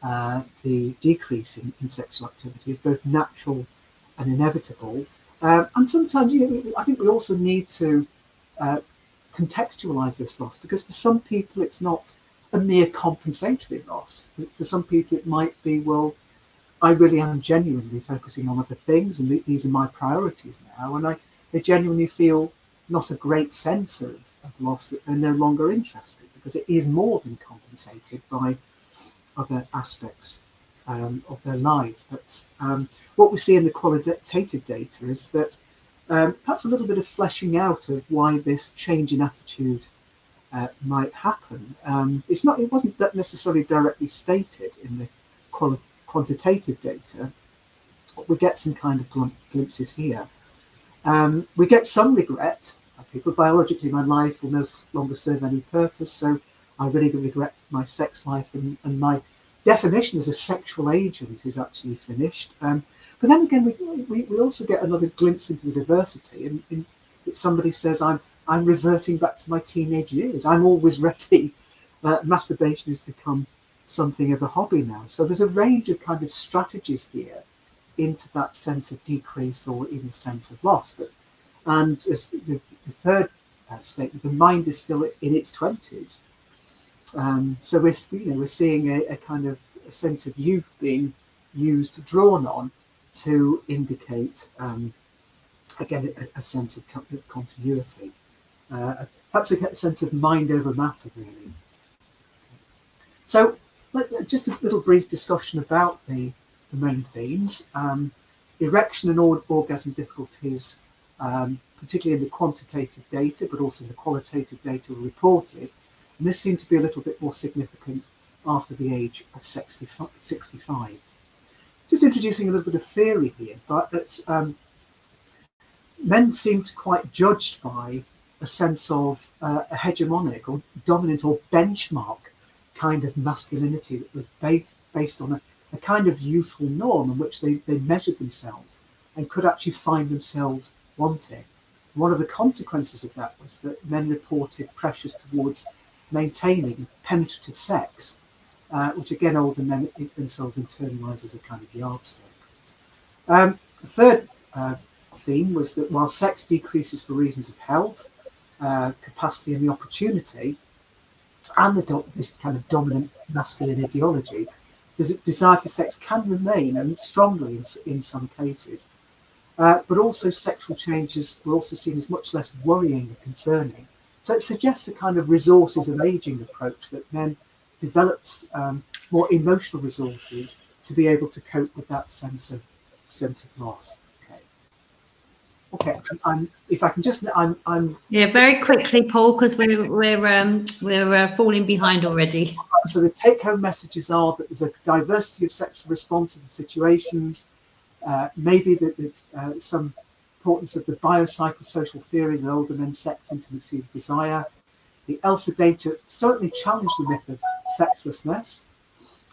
the decrease in sexual activity as both natural and inevitable. And sometimes, I think we also need to contextualize this loss, because for some people it's not a mere compensatory loss. For some people it might be, well, I really am genuinely focusing on other things, and these are my priorities now, and they genuinely feel not a great sense of loss, that they're no longer interested, because it is more than compensated by other aspects of their lives. But what we see in the qualitative data is that perhaps a little bit of fleshing out of why this change in attitude might happen. It wasn't necessarily directly stated in the quantitative data, but we get some kind of glimpses here. We get some regret. People, biologically, my life will no longer serve any purpose, so I really regret my sex life, and my definition as a sexual agent is actually finished. But then again, we also get another glimpse into the diversity, and somebody says, I'm reverting back to my teenage years. I'm always ready. Masturbation has become something of a hobby now. So there's a range of kind of strategies here into that sense of decrease or even a sense of loss. And as the third statement, the mind is still in its 20s. So we're seeing a kind of a sense of youth being used, drawn on, to indicate again a sense of continuity. Perhaps a sense of mind over matter, really. So just a little brief discussion about the main themes. Erection and orgasm difficulties, particularly in the quantitative data, but also in the qualitative data, were reported. And this seemed to be a little bit more significant after the age of 65. Just introducing a little bit of theory here, but it's, men seemed quite judged by a sense of a hegemonic or dominant or benchmark kind of masculinity that was based on a kind of youthful norm in which they measured themselves and could actually find themselves wanting. One of the consequences of that was that men reported pressures towards maintaining penetrative sex, which again older men themselves internalised as a kind of yardstick. The third theme was that while sex decreases for reasons of health, capacity and the opportunity, and this kind of dominant masculine ideology, desire for sex can remain, and strongly in some cases, but also sexual changes were also seen as much less worrying and concerning. So it suggests a kind of resources of aging approach, that men developed more emotional resources to be able to cope with that sense of loss. Okay. If I can just, I'm. Yeah, very quickly, Paul, because we're falling behind already. So the take-home messages are that there's a diversity of sexual responses and situations. Maybe that there's some importance of the biopsychosocial theories of older men's sex, intimacy, and desire. The ELSA data certainly challenge the myth of sexlessness.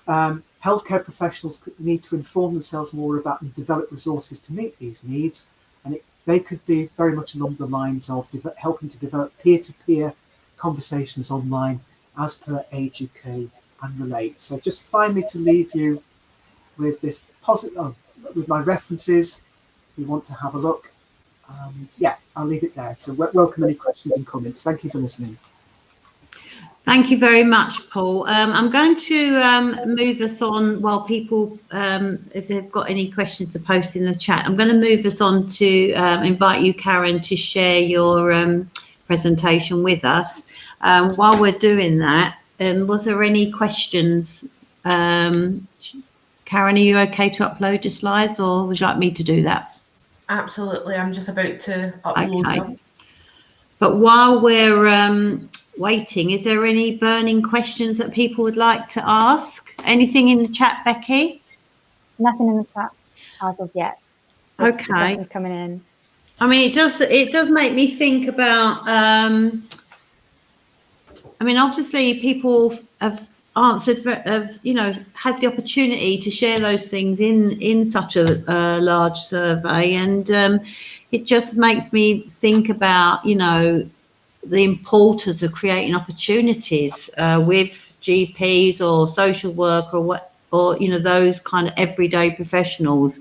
Healthcare professionals need to inform themselves more about and develop resources to meet these needs, and they could be very much along the lines of helping to develop peer-to-peer conversations online as per Age UK and Relate. So just finally, to leave you with this positive, with my references, if you want to have a look. And yeah, I'll leave it there. So welcome any questions and comments. Thank you for listening. Thank you very much, Paul. I'm going to move us on while people, if they've got any questions to post in the chat, I'm going to move us on to invite you, Karen, to share your presentation with us. While we're doing that, was there any questions? Karen, are you okay to upload your slides, or would you like me to do that? Absolutely, I'm just about to upload them. But while we're waiting, is there any burning questions that people would like to ask? Anything in the chat, Becky? Nothing in the chat as of yet. So Okay. questions coming in. I mean, it does make me think about. I mean, obviously, people have answered, had the opportunity to share those things in such a large survey, and it just makes me think about, the importance of creating opportunities with GPs or social work or those kind of everyday professionals.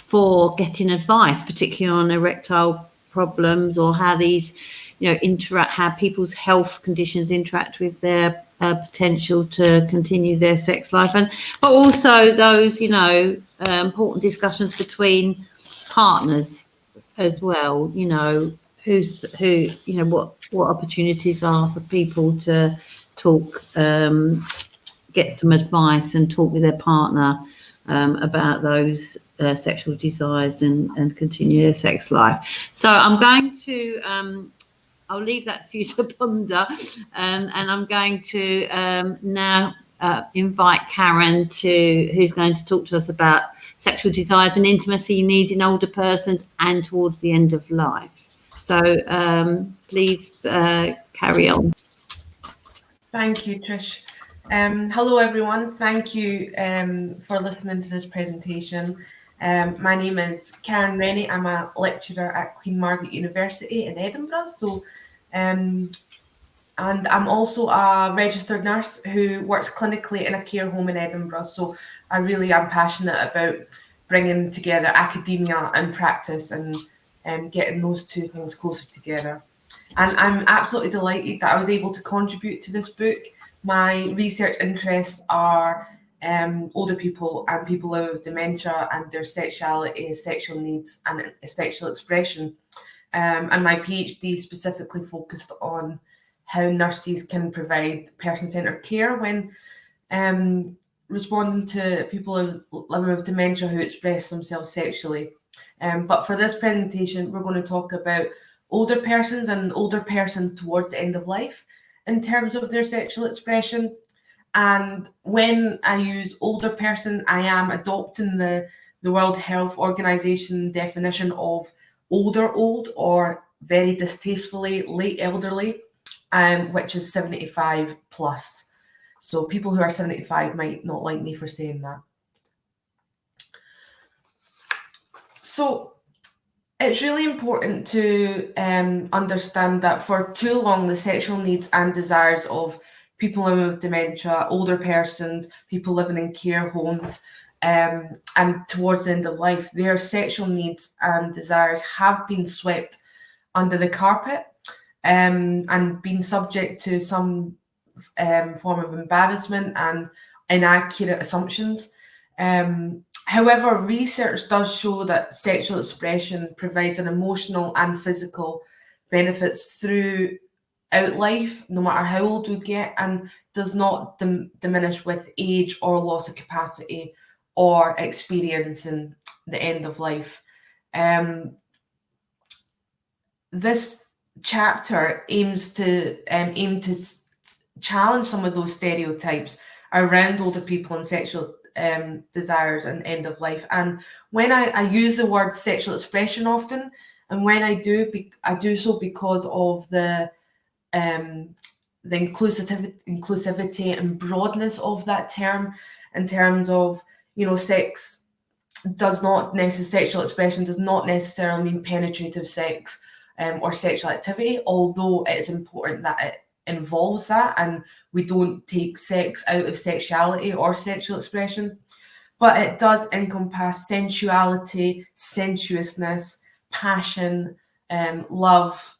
For getting advice, particularly on erectile problems, or how these, how people's health conditions interact with their potential to continue their sex life, but also those, important discussions between partners as well. What opportunities are for people to talk, get some advice and talk with their partner about those sexual desires and continue their sex life. So I'm going to, I'll leave that for you to ponder, and I'm going to now invite Karen who's going to talk to us about sexual desires and intimacy needs in older persons and towards the end of life. So please carry on. Thank you, Trish. Hello, everyone. Thank you for listening to this presentation. My name is Karen Rennie. I'm a lecturer at Queen Margaret University in Edinburgh. And I'm also a registered nurse who works clinically in a care home in Edinburgh. So I really am passionate about bringing together academia and practice and getting those two things closer together. And I'm absolutely delighted that I was able to contribute to this book. My research interests are older people and people with dementia and their sexuality, sexual needs and sexual expression. And my PhD specifically focused on how nurses can provide person-centred care when responding to people living with dementia who express themselves sexually. But for this presentation, we're going to talk about older persons and older persons towards the end of life in terms of their sexual expression. And when I use older person, I am adopting the World Health Organization definition of older old, or very distastefully late elderly, which is 75 plus. So people who are 75 might not like me for saying that. So it's really important to understand that for too long, the sexual needs and desires of people living with dementia, older persons, people living in care homes, and towards the end of life, their sexual needs and desires have been swept under the carpet and been subject to some form of embarrassment and inaccurate assumptions. However, research does show that sexual expression provides an emotional and physical benefits throughout life, no matter how old we get, and does not diminish with age or loss of capacity or experiencing the end of life. This chapter aims to challenge some of those stereotypes around older people and sexual desires and end of life. And when I use the word sexual expression often, and when I do so because of the inclusivity and broadness of that term, in terms of, sex does not necessarily, sexual expression does not necessarily mean penetrative sex or sexual activity, although it is important that it involves that, and we don't take sex out of sexuality or sexual expression, but it does encompass sensuality, sensuousness, passion, love,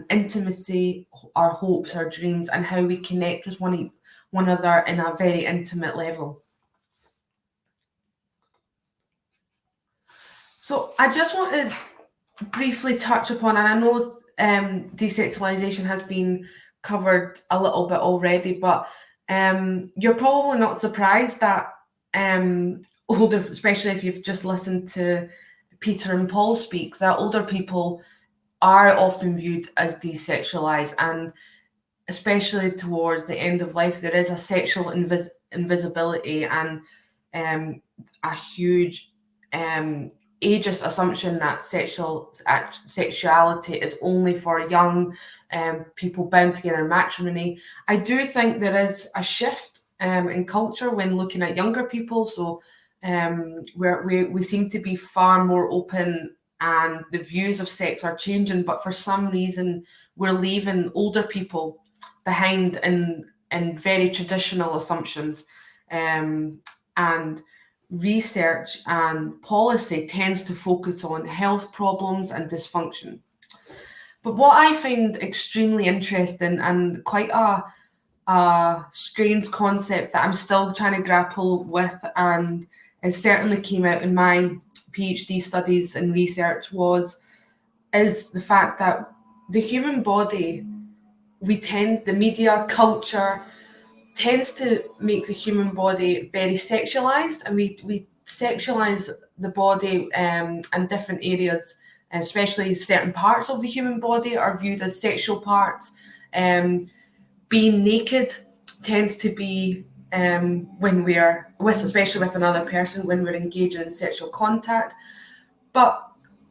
intimacy, our hopes, our dreams, and how we connect with one another in a very intimate level. So I just want to briefly touch upon, and I know desexualization has been covered a little bit already, but you're probably not surprised that older, especially if you've just listened to Peter and Paul speak, that older people are often viewed as desexualized, and especially towards the end of life, there is a sexual invisibility and a huge ageist assumption that sexuality is only for young people bound together in matrimony. I do think there is a shift in culture when looking at younger people. So we seem to be far more open, and the views of sex are changing. But for some reason, we're leaving older people behind in very traditional assumptions, and research and policy tends to focus on health problems and dysfunction. But what I find extremely interesting and quite a strange concept that I'm still trying to grapple with, and it certainly came out in my PhD studies and research, is the fact that the human body, the media culture tends to make the human body very sexualized, and we sexualize the body in different areas, especially certain parts of the human body are viewed as sexual parts. Being naked tends to be when we're especially with another person, when we're engaging in sexual contact. But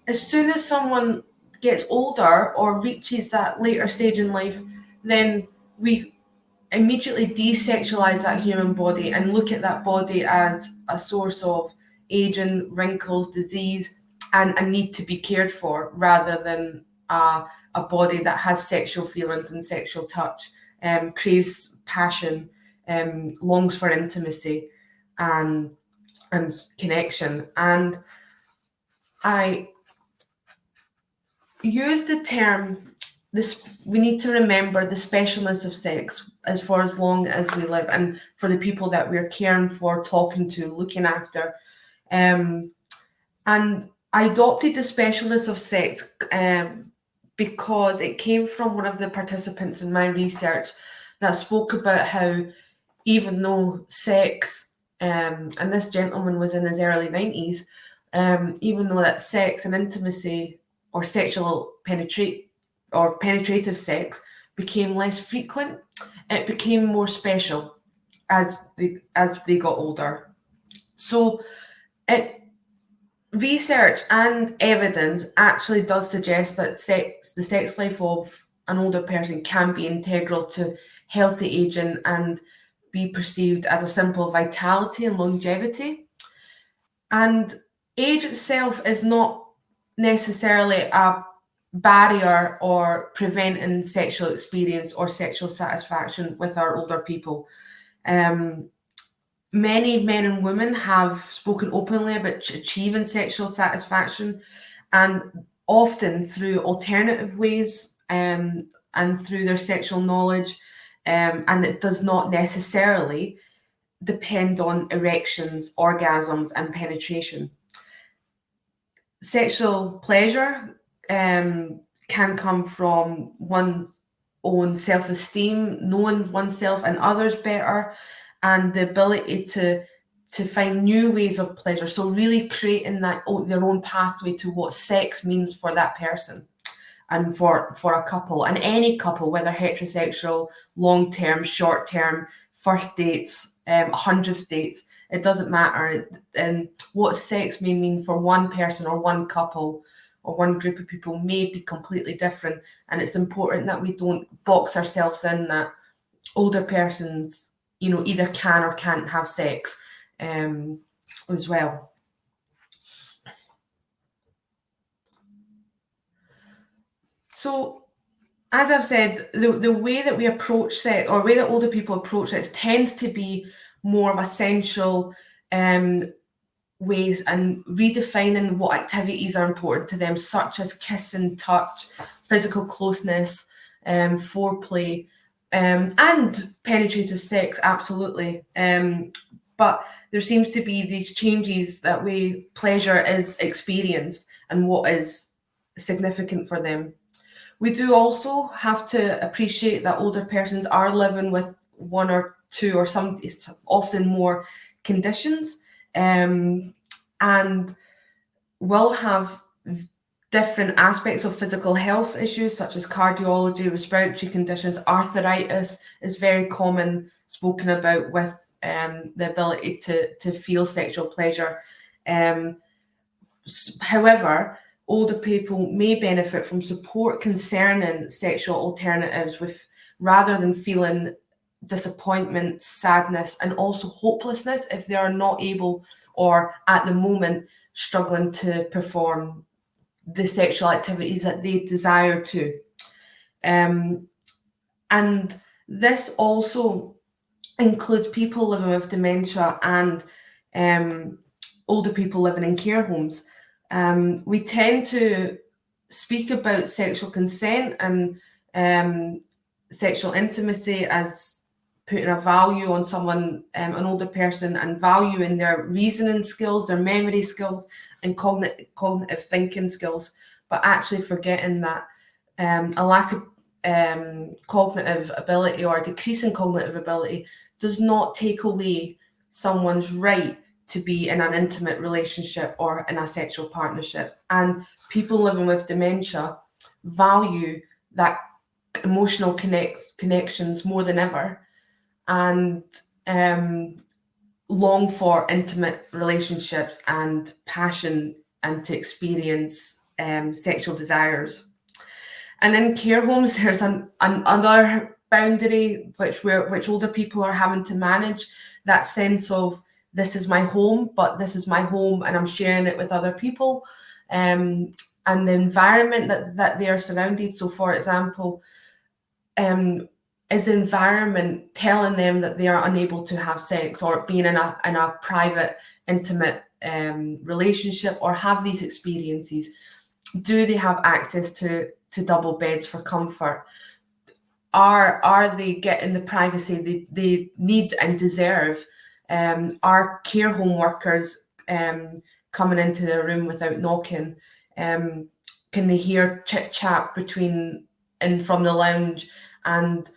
as soon as someone gets older or reaches that later stage in life, then we immediately desexualize that human body and look at that body as a source of aging, wrinkles, disease, and a need to be cared for, rather than a body that has sexual feelings and sexual touch, craves passion, longs for intimacy and connection. And I use the term, we need to remember the specialness of sex as for as long as we live, and for the people that we're caring for, talking to, looking after. And I adopted the specialness of sex because it came from one of the participants in my research that spoke about how even though sex, and this gentleman was in his early 90s, even though that sex and intimacy or sexual penetrative sex became less frequent, it became more special as they got older. So research and evidence actually does suggest that the sex life of an older person can be integral to healthy aging and be perceived as a symbol of vitality and longevity. And age itself is not necessarily a barrier or preventing sexual experience or sexual satisfaction with our older people. Many men and women have spoken openly about achieving sexual satisfaction, and often through alternative ways and through their sexual knowledge, and it does not necessarily depend on erections, orgasms, and penetration. Sexual pleasure can come from one's own self-esteem, knowing oneself and others better, and the ability to find new ways of pleasure. So really creating their own pathway to what sex means for that person and for a couple, and any couple, whether heterosexual, long-term, short-term, first dates, 100th dates, it doesn't matter. And what sex may mean for one person or one couple or one group of people may be completely different. And it's important that we don't box ourselves in that older persons, either can or can't have sex as well. So, as I've said, the way that we approach sex, or way that older people approach sex, tends to be more of essential ways, and redefining what activities are important to them, such as kissing, touch, physical closeness, foreplay, and penetrative sex, absolutely. But there seems to be these changes that way pleasure is experienced and what is significant for them. We do also have to appreciate that older persons are living with one or two, or some, it's often more, conditions, and will have different aspects of physical health issues such as cardiology, respiratory conditions. Arthritis is very common, spoken about with the ability to feel sexual pleasure. However, older people may benefit from support concerning sexual alternatives rather than feeling disappointment, sadness, and also hopelessness if they are not able or at the moment struggling to perform the sexual activities that they desire to. And this also includes people living with dementia and older people living in care homes. We tend to speak about sexual consent and sexual intimacy as putting a value on someone, an older person, and value in their reasoning skills, their memory skills, and cognitive thinking skills, but actually forgetting that a lack of cognitive ability or decrease in cognitive ability does not take away someone's right to be in an intimate relationship or in a sexual partnership. And people living with dementia value that emotional connections more than ever, and long for intimate relationships and passion and to experience sexual desires. And in care homes, there's another boundary which older people are having to manage, that sense of this is my home, but this is my home and I'm sharing it with other people, and the environment that they are surrounded. So, for example, is the environment telling them that they are unable to have sex or being in a private, intimate relationship or have these experiences? Do they have access to double beds for comfort? Are they getting the privacy they need and deserve? Are care home workers coming into their room without knocking? Can they hear chit chat between and from the lounge? And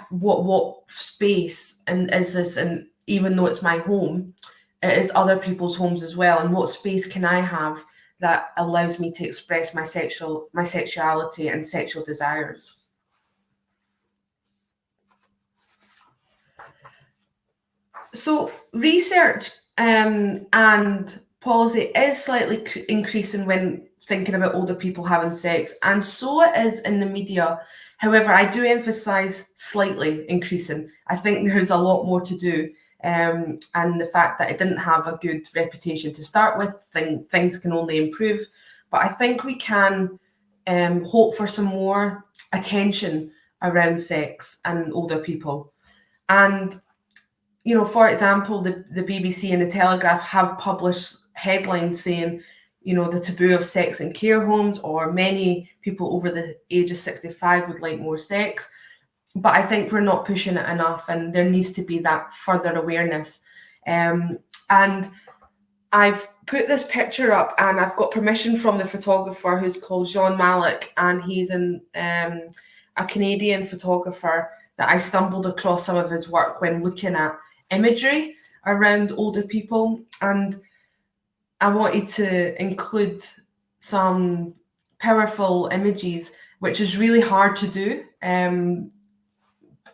what space and is this? And even though it's my home, it is other people's homes as well. And what space can I have that allows me to express my sexuality and sexual desires? So research and policy is slightly increasing when thinking about older people having sex, and so it is in the media. However, I do emphasize slightly increasing. I think there's a lot more to do, and the fact that it didn't have a good reputation to start with, things can only improve. But I think we can hope for some more attention around sex and older people. And for example, the BBC and the Telegraph have published headlines saying, the taboo of sex in care homes, or many people over the age of 65 would like more sex. But I think we're not pushing it enough, and there needs to be that further awareness. And I've put this picture up, and I've got permission from the photographer, who's called Jean Malik, and he's a Canadian photographer that I stumbled across some of his work when looking at imagery around older people, and I wanted to include some powerful images, which is really hard to do.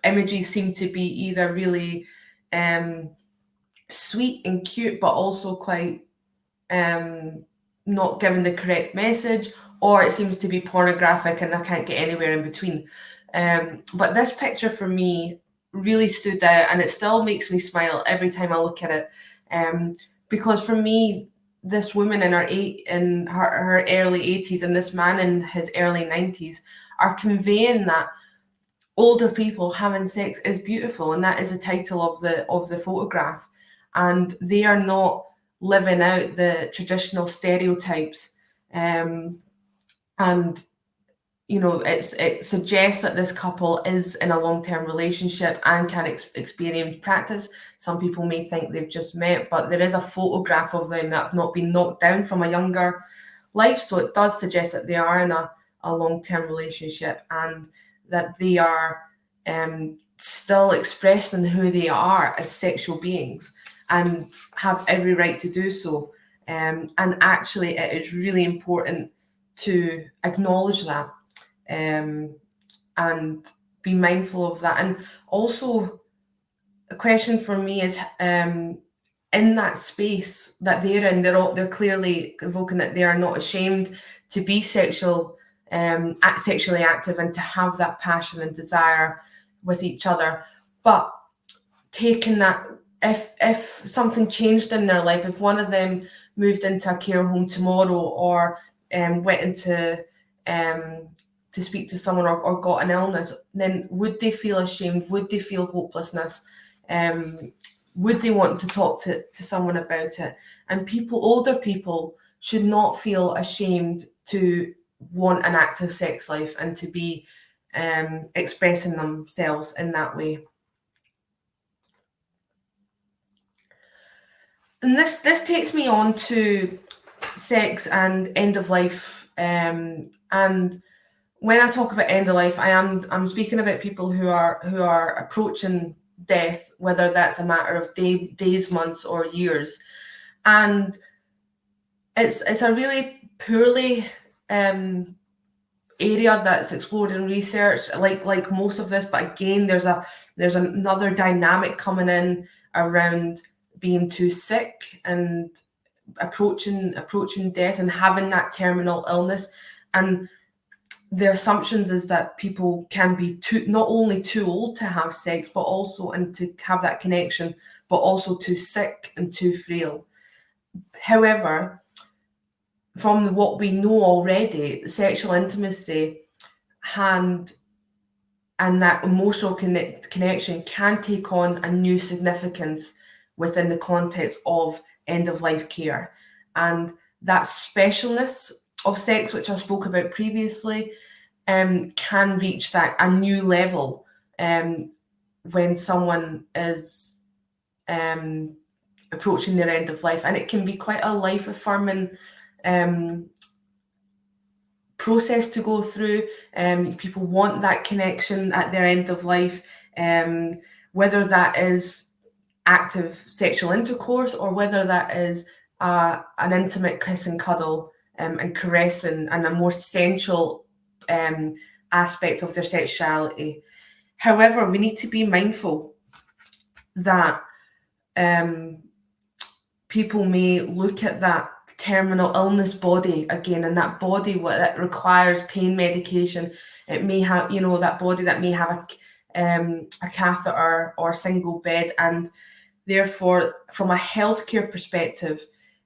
Images seem to be either really sweet and cute, but also quite not giving the correct message, or it seems to be pornographic and I can't get anywhere in between. But this picture for me really stood out, and it still makes me smile every time I look at it, because for me, this woman in her early 80s and this man in his early 90s are conveying that older people having sex is beautiful, and that is the title of the photograph. And they are not living out the traditional stereotypes, and it suggests that this couple is in a long-term relationship and can experience practice. Some people may think they've just met, but there is a photograph of them that have not been knocked down from a younger life. So it does suggest that they are in a long-term relationship, and that they are still expressing who they are as sexual beings and have every right to do so. And actually, it is really important to acknowledge that. And be mindful of that. And also, a question for me is, in that space that they're in, they're clearly evoking that they are not ashamed to be sexually active and to have that passion and desire with each other. But taking that, if something changed in their life, if one of them moved into a care home tomorrow, or went into to speak to someone, or got an illness, then would they feel ashamed? Would they feel hopelessness? Would they want to talk to someone about it? And older people should not feel ashamed to want an active sex life and to be expressing themselves in that way. And this takes me on to sex and end of life. And when I talk about end of life, I'm speaking about people who are approaching death, whether that's a matter of days, months, or years. And it's a really poorly area that's explored in research, like most of this. But again, there's another dynamic coming in around being too sick and approaching death and having that terminal illness. And the assumptions is that people can be not only too old to have sex, but also, and to have that connection, but also too sick and too frail. However, from what we know already, sexual intimacy and that emotional connection can take on a new significance within the context of end-of-life care. And that specialness of sex, which I spoke about previously, can reach a new level when someone is approaching their end of life. And it can be quite a life-affirming process to go through. People want that connection at their end of life, whether that is active sexual intercourse, or whether that is an intimate kiss and cuddle and caressing, and a more sensual aspect of their sexuality. However, we need to be mindful that people may look at that terminal illness body again, and that body that requires pain medication. It may have, that body that may have a catheter or single bed, and therefore, from a healthcare perspective,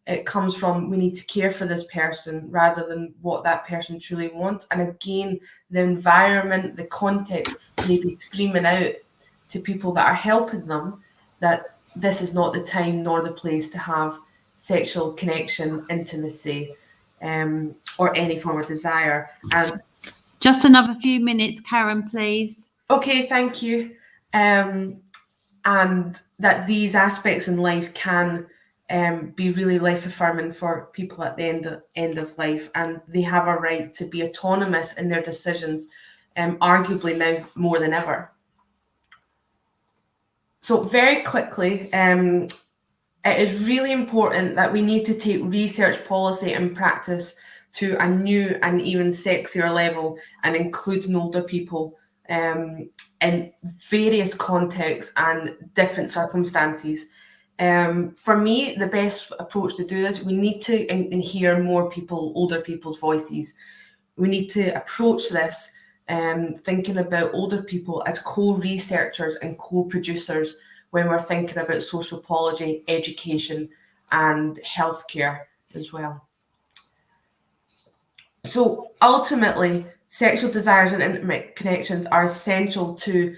it comes from, we need to care for this person rather than what that person truly wants. And again, the environment, the context may be screaming out to people that are helping them that this is not the time nor the place to have sexual connection, intimacy, or any form of desire. Just another few minutes, Karen, please. Okay, thank you. And that these aspects in life can be really life-affirming for people at the end of life, and they have a right to be autonomous in their decisions, arguably now more than ever. So very quickly, it is really important that we need to take research, policy and practice to a new and even sexier level, and including older people in various contexts and different circumstances. For me, the best approach to do this, we need to hear more older people's voices. We need to approach this thinking about older people as co-researchers and co-producers when we're thinking about sociopology, education, and healthcare as well. So ultimately, sexual desires and intimate connections are essential to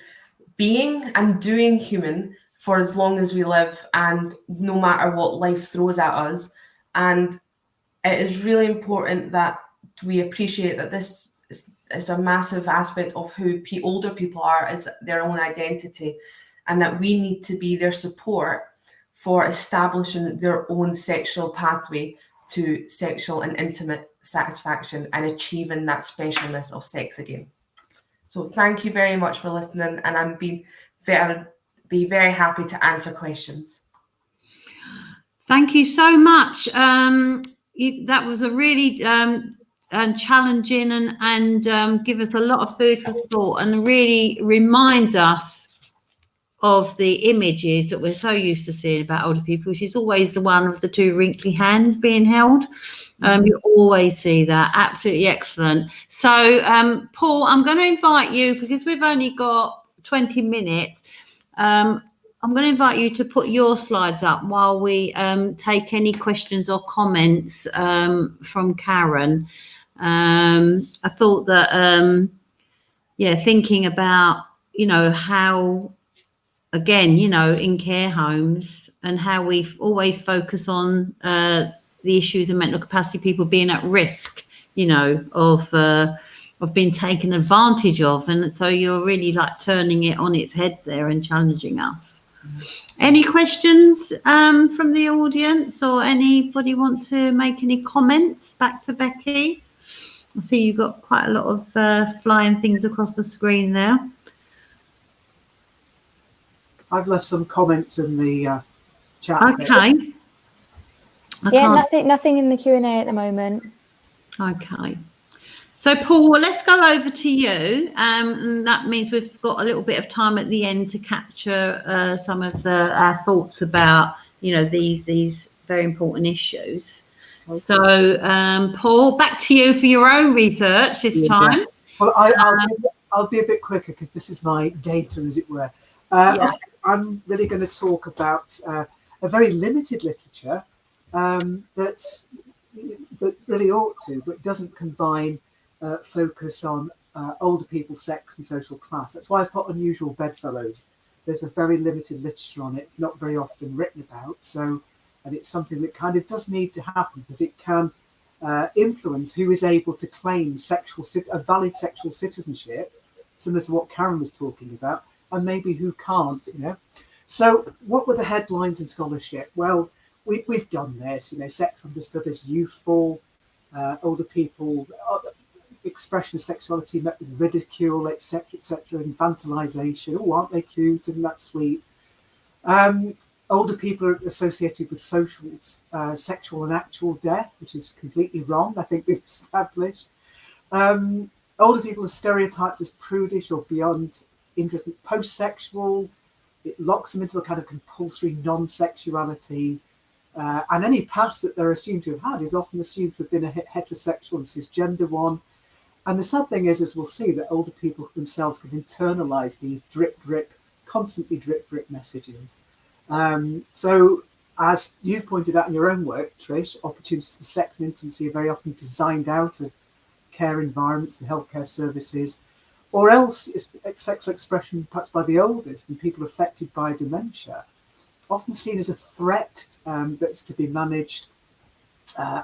being and doing human for as long as we live, and no matter what life throws at us. And it is really important that we appreciate that this is a massive aspect of who older people are, is their own identity, and that we need to be their support for establishing their own sexual pathway to sexual and intimate satisfaction and achieving that specialness of sex again. So thank you very much for listening, and I'm be very happy to answer questions. Thank you so much. That was a really challenging and give us a lot of food for thought, and really reminds us of the images that we're so used to seeing about older people, which is always the one of the two wrinkly hands being held. You always see that. Absolutely excellent. So, Paul, I'm going to invite you, because we've only got 20 minutes. I'm going to invite you to put your slides up while we take any questions or comments from Karen. I thought that, thinking about, how, again, in care homes, and how we always focus on the issues of mental capacity people being at risk, of being taken advantage of. And so you're really like turning it on its head there and challenging us. Any questions from the audience, or anybody want to make any comments back to Becky? I see you've got quite a lot of flying things across the screen there. I've left some comments in the chat. Okay. Yeah, nothing in the Q&A at the moment. Okay. So, Paul, let's go over to you. And that means we've got a little bit of time at the end to capture some of our thoughts about, these very important issues. Okay. So, Paul, back to you for your own research this time. Well, I'll be a bit quicker, because this is my data, as it were. I'm really going to talk about a very limited literature that really ought to, but doesn't combine focus on older people's sex and social class. That's why I put unusual bedfellows. There's a very limited literature on it. It's not very often written about. So, and it's something that kind of does need to happen, because it can influence who is able to claim a valid sexual citizenship, similar to what Karen was talking about, and maybe who can't, So what were the headlines in scholarship? Well, we've done this, sex understood as youthful, older people, expression of sexuality met with ridicule, etc., infantilization. Oh, aren't they cute? Isn't that sweet? Older people are associated with sexual and actual death, which is completely wrong, I think we've established. Older people are stereotyped as prudish or beyond interest in post-sexual. It locks them into a kind of compulsory non-sexuality. And any past that they're assumed to have had is often assumed to have been a heterosexual and cisgender one. And the sad thing is, as we'll see, that older people themselves can internalize these constantly drip messages. So, as you've pointed out in your own work, Trish, opportunities for sex and intimacy are very often designed out of care environments and healthcare services, or else it's sexual expression perhaps by the oldest and people affected by dementia, often seen as a threat that's to be managed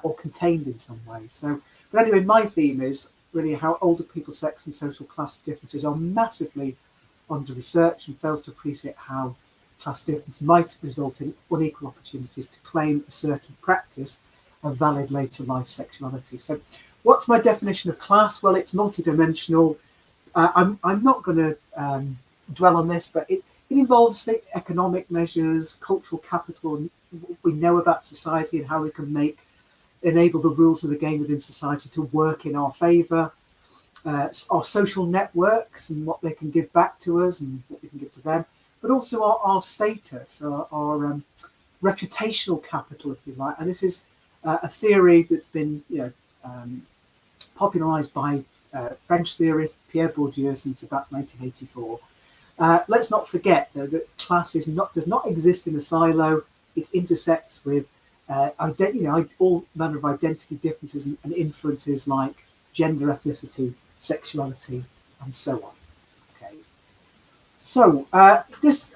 or contained in some way. So, but anyway, my theme is really how older people's sex and social class differences are massively under research, and fails to appreciate how class difference might result in unequal opportunities to claim a certain practice of valid later life sexuality. So what's my definition of class? Well, it's multidimensional. I'm not going to dwell on this, but it involves the economic measures, cultural capital, and what we know about society and how we can enable the rules of the game within society to work in our favour. Our social networks and what they can give back to us and what we can give to them, but also our status, our reputational capital, if you like. And this is a theory that's been popularised by French theorist Pierre Bourdieu since about 1984. Let's not forget, though, that class does not exist in a silo. It intersects with all manner of identity differences and influences like gender, ethnicity, sexuality, and so on. Okay, so just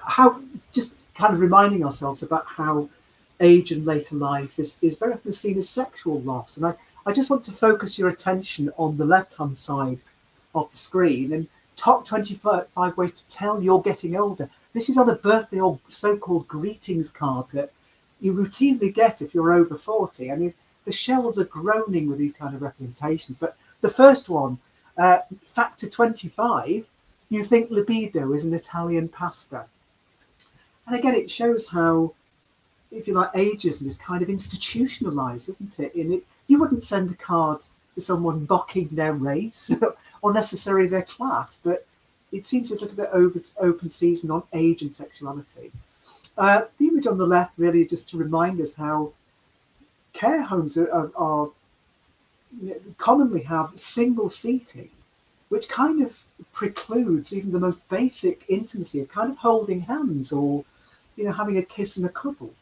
kind of reminding ourselves about how age and later life is very often seen as sexual loss, and I just want to focus your attention on the left-hand side of the screen and top 25 ways to tell you're getting older. This is on a birthday or so-called greetings card that you routinely get if you're over 40. I mean, the shelves are groaning with these kind of representations. But the first one, factor 25, you think libido is an Italian pasta. And again, it shows how, if you like, ageism is kind of institutionalized, isn't it? You wouldn't send a card to someone mocking their race or necessarily their class, but it seems a little bit open season on age and sexuality. The image on the left really just to remind us how care homes are commonly have single seating, which kind of precludes even the most basic intimacy of kind of holding hands or, having a kiss and a cuddle.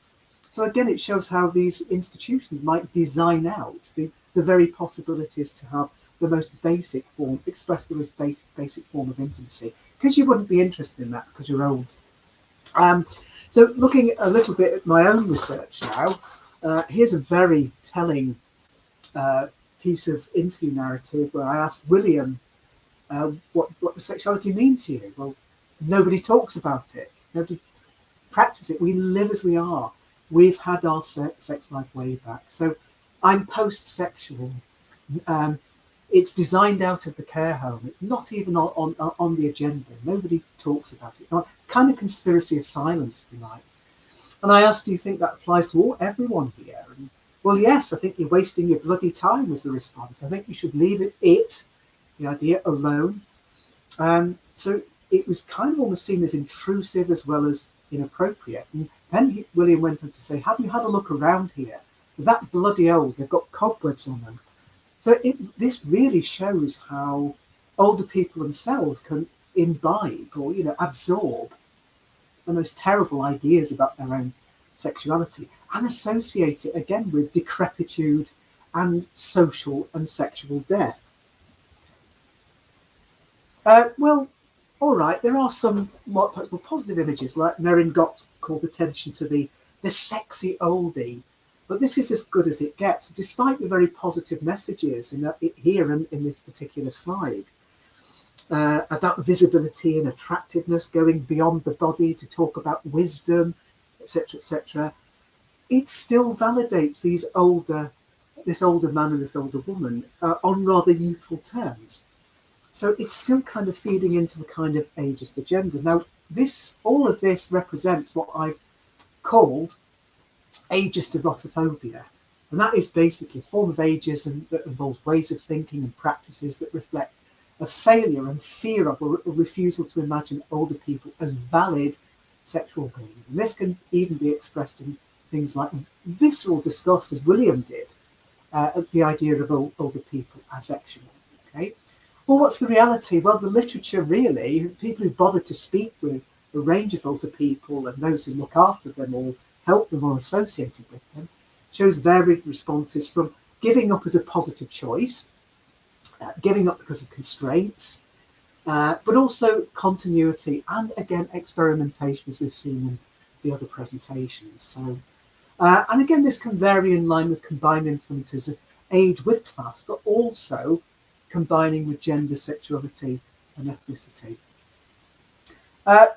So again, it shows how these institutions might design out the very possibilities to have the most basic form, express the most basic form of intimacy, because you wouldn't be interested in that because you're old. So looking a little bit at my own research now, here's a very telling piece of interview narrative where I asked William, what does sexuality mean to you? Well, nobody talks about it. Nobody practices it. We live as we are. We've had our sex life way back. So I'm post-sexual. It's designed out of the care home. It's not even on the agenda. Nobody talks about it. Kind of conspiracy of silence, if you like. And I asked, do you think that applies to everyone here? And, well, yes, I think you're wasting your bloody time was the response. I think you should leave the idea alone. So it was kind of almost seen as intrusive as well as inappropriate. And then William went on to say, have you had a look around here? They're that bloody old, they've got cobwebs on them. So this really shows how older people themselves can imbibe or, absorb the most terrible ideas about their own sexuality and associate it again with decrepitude and social and sexual death. Well, all right, there are some more positive images, like Merrin Gott called attention to the sexy oldie, but this is as good as it gets, despite the very positive messages here in this particular slide about visibility and attractiveness, going beyond the body to talk about wisdom, etc., etc. It still validates this older man and this older woman on rather youthful terms. So it's still kind of feeding into the kind of ageist agenda. Now, all of this represents what I've called ageist erotophobia. And that is basically a form of ageism that involves ways of thinking and practices that reflect a failure and fear of or a refusal to imagine older people as valid sexual beings. And this can even be expressed in things like visceral disgust, as William did, at the idea of older people asexual. Okay. Well, what's the reality? Well, the literature really, people who bother to speak with a range of older people and those who look after them or help them or associated with them, shows varied responses from giving up as a positive choice, giving up because of constraints, but also continuity and, again, experimentation, as we've seen in the other presentations. So, and again, this can vary in line with combined influences of age with class, but also combining with gender, sexuality, and ethnicity.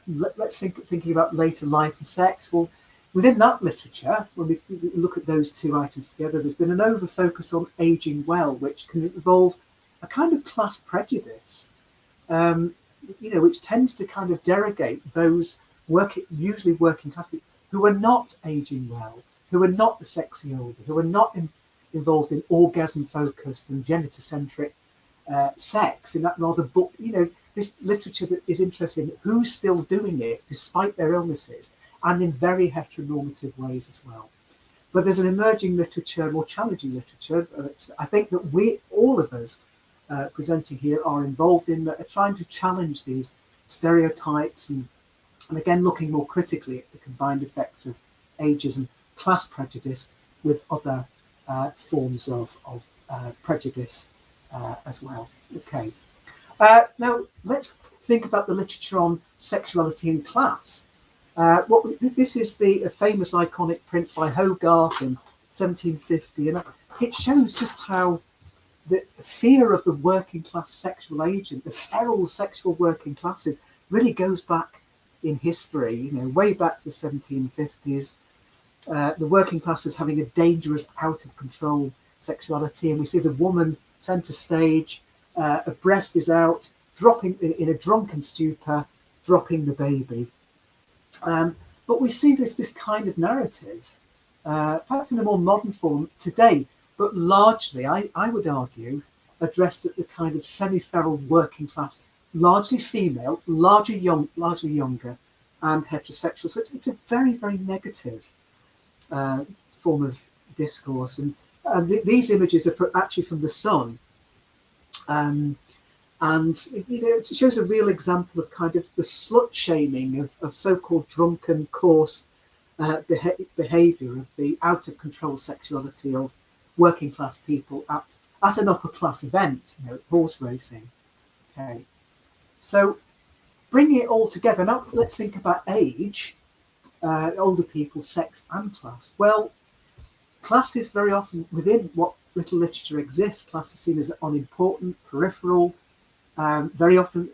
Let's thinking about later life and sex. Well, within that literature, when we look at those two items together, there's been an over-focus on aging well, which can involve a kind of class prejudice, which tends to kind of derogate those usually working class people who are not aging well, who are not the sexy older, who are not involved in orgasm-focused and genital-centric sex in that rather book, this literature that is interested in who's still doing it despite their illnesses and in very heteronormative ways as well. But there's an emerging literature, more challenging literature. I think that all of us presenting here are involved in that, are trying to challenge these stereotypes and again looking more critically at the combined effects of ageism, class prejudice with other forms of prejudice as well. Okay. Now let's think about the literature on sexuality and class. This is the famous iconic print by Hogarth in 1750, and it shows just how the fear of the working class sexual agent, the feral sexual working classes, really goes back in history, way back to the 1750s. The working classes having a dangerous, out of control sexuality, and we see the woman centre stage, a breast is out, dropping in a drunken stupor, dropping the baby. But we see this kind of narrative, perhaps in a more modern form today, but largely, I would argue, addressed at the kind of semi-feral working class largely female, largely younger, and heterosexual. So it's a very, very negative form of discourse. And these images are actually from the Sun. And it shows a real example of kind of the slut shaming of so-called drunken, coarse behaviour, of the out of control sexuality of working class people at an upper class event, horse racing. Okay, so bringing it all together now, let's think about age, older people, sex, and class. Well, class is very often, within what little literature exists, class is seen as unimportant, peripheral. Very often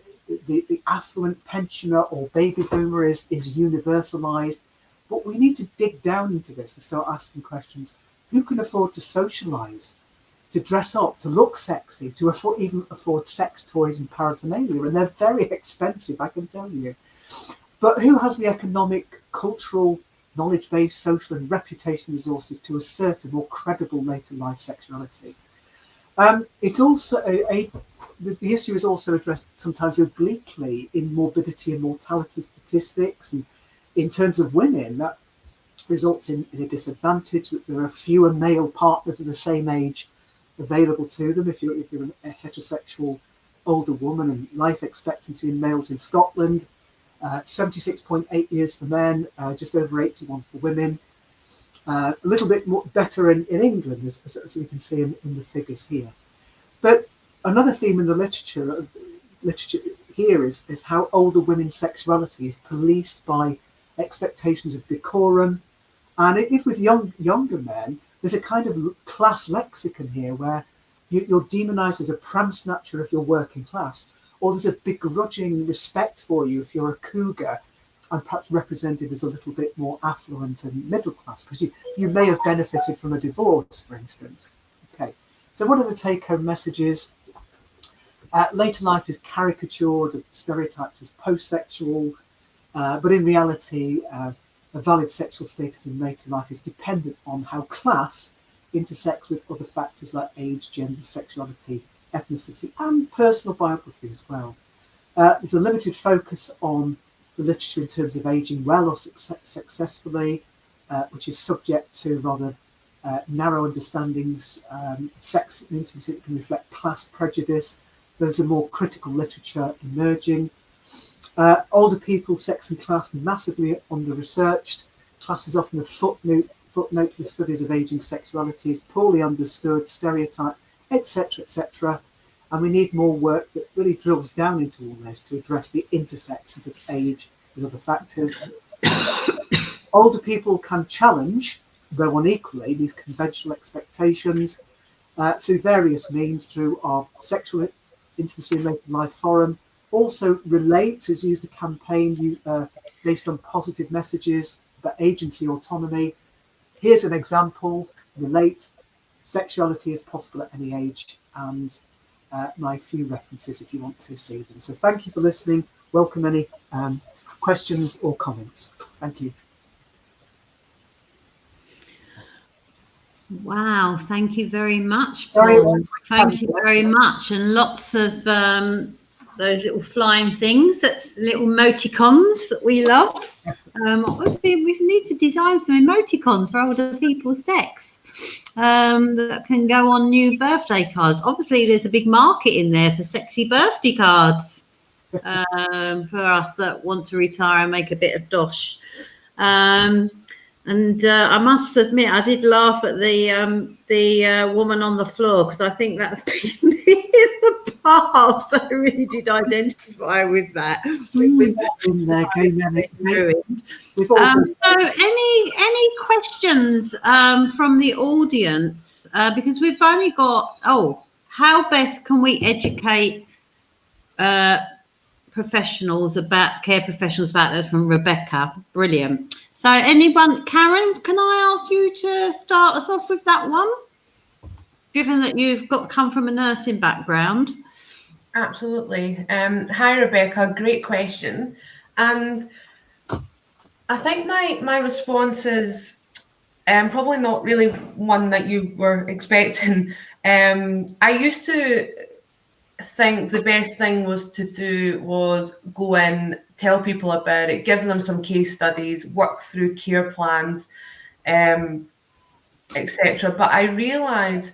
the affluent pensioner or baby boomer is universalized. But we need to dig down into this and start asking questions. Who can afford to socialize, to dress up, to look sexy, to even afford sex toys and paraphernalia? And they're very expensive, I can tell you. But who has the economic, cultural, knowledge-based, social and reputation resources to assert a more credible later life sexuality? It's also the issue is also addressed sometimes obliquely in morbidity and mortality statistics, and in terms of women, that results in a disadvantage, that there are fewer male partners of the same age available to them if you're a heterosexual older woman. And life expectancy in males in Scotland, 76.8 years for men, just over 81 for women. A little bit more better in England, as we can see in the figures here. But another theme in the literature here is how older women's sexuality is policed by expectations of decorum. And if with younger men, there's a kind of class lexicon here where you're demonized as a pram snatcher if you're working class, or there's a begrudging respect for you if you're a cougar and perhaps represented as a little bit more affluent and middle class, because you may have benefited from a divorce, for instance. Okay, so what are the take-home messages? Later life is caricatured, stereotyped as post-sexual, but in reality, a valid sexual status in later life is dependent on how class intersects with other factors like age, gender, sexuality, ethnicity, and personal biography as well. There's a limited focus on the literature in terms of aging well or successfully, which is subject to rather narrow understandings. Sex and intimacy can reflect class prejudice. There's a more critical literature emerging. Older people, sex and class, massively under-researched. Class is often a footnote to the studies of aging sexualities, poorly understood, stereotyped, etc., etc. And we need more work that really drills down into all this to address the intersections of age with other factors. Older people can challenge, though unequally, these conventional expectations through various means, through our Sexual Intimacy in Later Life Forum. Also, Relate has used a campaign based on positive messages about agency, autonomy. Here's an example. Relate, sexuality is possible at any age, and my few references if you want to see them. So thank you for listening. Welcome any questions or comments. Thank you. Wow, thank you very much. Sorry, thank you very much, and lots of those little flying things, that's little emoticons that we love. We need to design some emoticons for older people's sex that can go on new birthday cards. Obviously, there's a big market in there for sexy birthday cards for us that want to retire and make a bit of dosh. And I must admit, I did laugh at the woman on the floor, because I think that's been me in the past. I really did identify with that. So, any questions from the audience? Because we've only got. How best can we educate professionals about care professionals about that? From Rebecca. Brilliant. So anyone, Karen, can I ask you to start us off with that one, given that you've come from a nursing background? Absolutely. Hi, Rebecca. Great question. And I think my response is probably not really one that you were expecting. I used to think the best thing was to do was go in, tell people about it, give them some case studies, work through care plans, etc. But I realised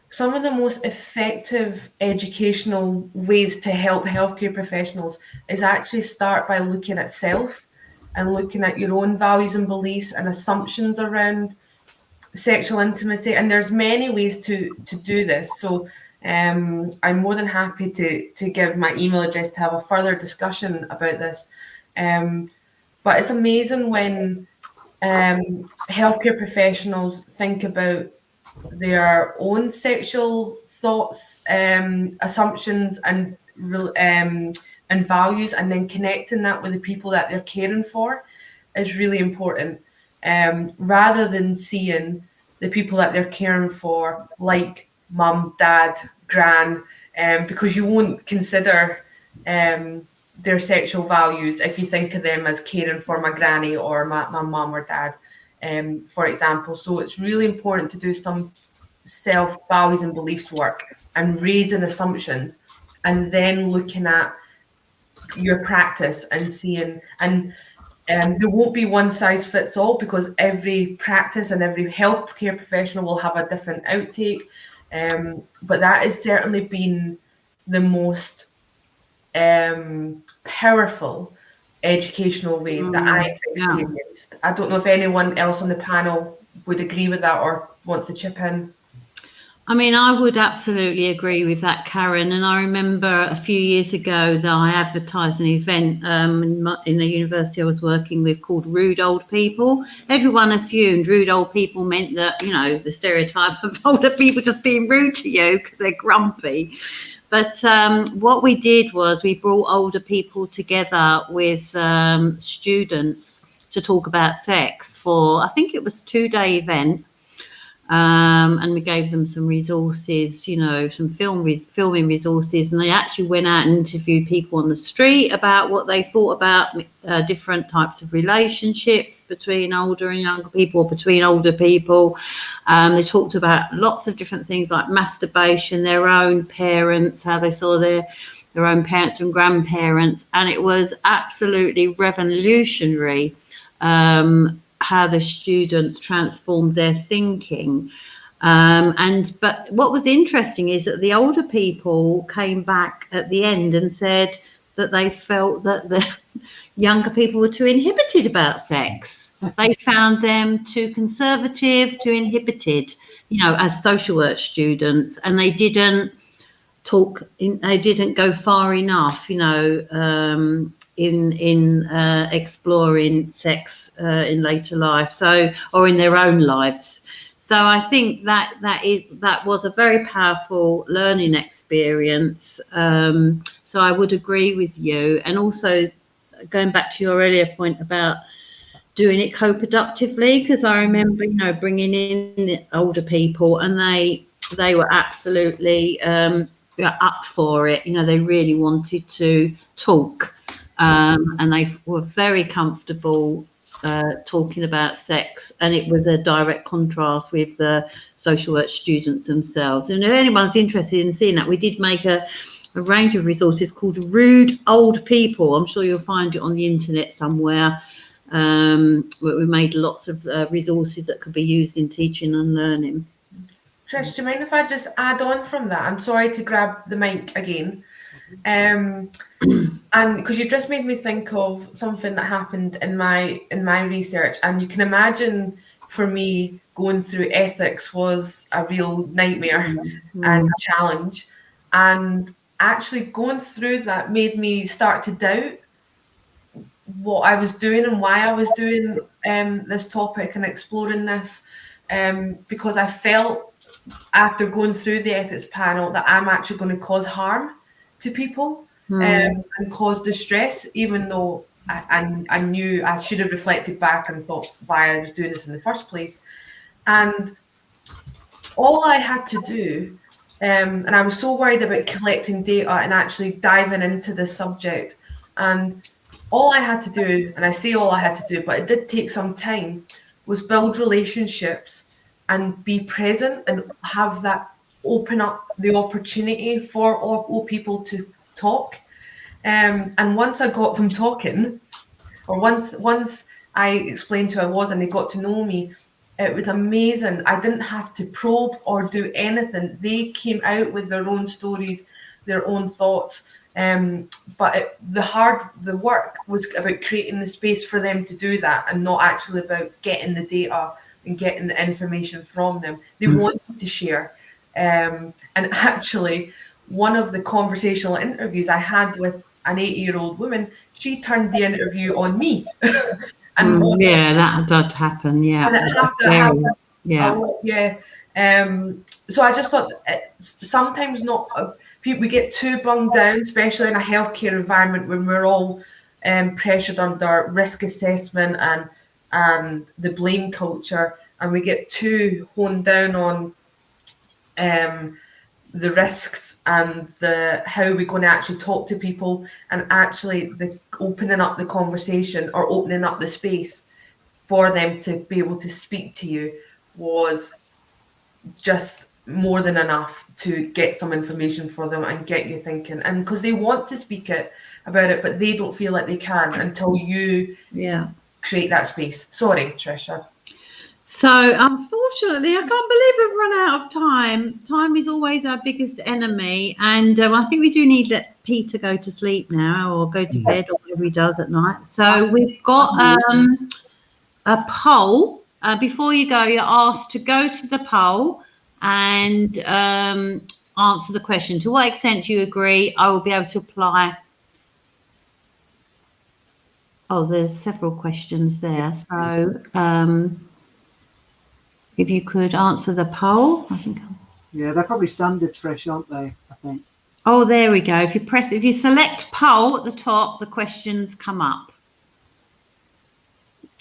some of the most effective educational ways to help healthcare professionals is actually start by looking at self and looking at your own values and beliefs and assumptions around sexual intimacy. And there's many ways to do this. So I'm more than happy to give my email address to have a further discussion about this. But it's amazing when healthcare professionals think about their own sexual thoughts, assumptions, and values, and then connecting that with the people that they're caring for is really important. Rather than seeing the people that they're caring for like mum, dad, gran, because you won't consider their sexual values if you think of them as caring for my granny or my mum or dad, for example. So it's really important to do some self values and beliefs work and raising assumptions, and then looking at your practice and seeing, and there won't be one size fits all, because every practice and every healthcare professional will have a different outtake. But that has certainly been the most powerful educational way that I've experienced. I don't know if anyone else on the panel would agree with that or wants to chip in. I mean, I would absolutely agree with that, Karen. And I remember a few years ago that I advertised an event in the university I was working with called Rude Old People. Everyone assumed rude old people meant that, you know, the stereotype of older people just being rude to you because they're grumpy. But what we did was we brought older people together with students to talk about sex for, I think it was a 2-day event. And we gave them some resources, you know, some filming resources, and they actually went out and interviewed people on the street about what they thought about different types of relationships between older and younger people, or between older people. They talked about lots of different things like masturbation, their own parents, how they saw their own parents and grandparents, and it was absolutely revolutionary. How the students transformed their thinking. But what was interesting is that the older people came back at the end and said that they felt that the younger people were too inhibited about sex. They found them too conservative, too inhibited, you know, as social work students, and they didn't go far enough, you know, in exploring sex in later life, or in their own lives. So I think that was a very powerful learning experience. So I would agree with you, and also going back to your earlier point about doing it co-productively, because I remember, you know, bringing in the older people, and they were absolutely up for it. You know, they really wanted to talk. And they were very comfortable talking about sex, and it was a direct contrast with the social work students themselves. And if anyone's interested in seeing that, we did make a range of resources called Rude Old People. I'm sure you'll find it on the internet somewhere. We made lots of resources that could be used in teaching and learning. Trish, do you mind if I just add on from that? I'm sorry to grab the mic again. And because you've just made me think of something that happened in my research, and you can imagine for me going through ethics was a real nightmare and a challenge, and actually going through that made me start to doubt what I was doing and why I was doing this topic and exploring this, because I felt after going through the ethics panel that I'm actually going to cause harm to people and cause distress, even though I knew I should have reflected back and thought why I was doing this in the first place. And all I had to do, and I was so worried about collecting data and actually diving into this subject, and all I had to do, and I say all I had to do, but it did take some time, was build relationships and be present and have that open up the opportunity for all people to talk. And once I got them talking, or once I explained who I was and they got to know me, it was amazing. I didn't have to probe or do anything. They came out with their own stories, their own thoughts. But the work was about creating the space for them to do that, and not actually about getting the data and getting the information from them. They wanted to share. And actually, one of the conversational interviews I had with an 80-year-old woman, she turned the interview on me. And yeah, that does happen. Yeah, and it happened. Yeah. So I just thought sometimes we get too bunged down, especially in a healthcare environment when we're all pressured under risk assessment and the blame culture, and we get too honed down on the risks and how we're going to actually talk to people, and actually the opening up the conversation or opening up the space for them to be able to speak to you was just more than enough to get some information for them and get you thinking. And because they want to speak about it, but they don't feel like they can until you create that space. Sorry, Trisha. So unfortunately, I can't believe we've run out of time. Time is always our biggest enemy, and I think we do need to let Peter go to sleep now, or go to bed, or whatever he does at night. So we've got a poll. Before you go, you're asked to go to the poll and answer the question. To what extent do you agree I will be able to apply? Oh, there's several questions there. So if you could answer the poll, I think. Yeah, they're probably standard, Trish, aren't they? I think. Oh, there we go. If you select poll at the top, the questions come up.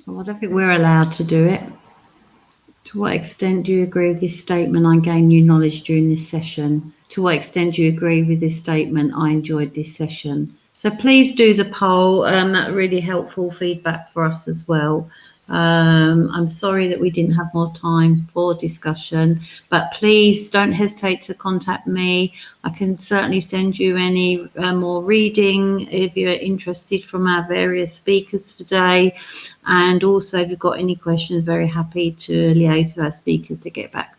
Well, I don't think we're allowed to do it. To what extent do you agree with this statement? I gained new knowledge during this session. To what extent do you agree with this statement? I enjoyed this session. So please do the poll. That's really helpful feedback for us as well. I'm sorry that we didn't have more time for discussion, but please don't hesitate to contact me. I can certainly send you any more reading if you're interested from our various speakers today. And also, if you've got any questions, very happy to liaise with our speakers to get back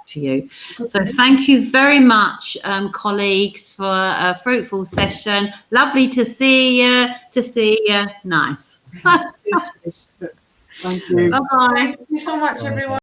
to you. So thank you very much, colleagues, for a fruitful session. Lovely to see you. Nice. Thank you. Bye-bye. Thank you so much, everyone.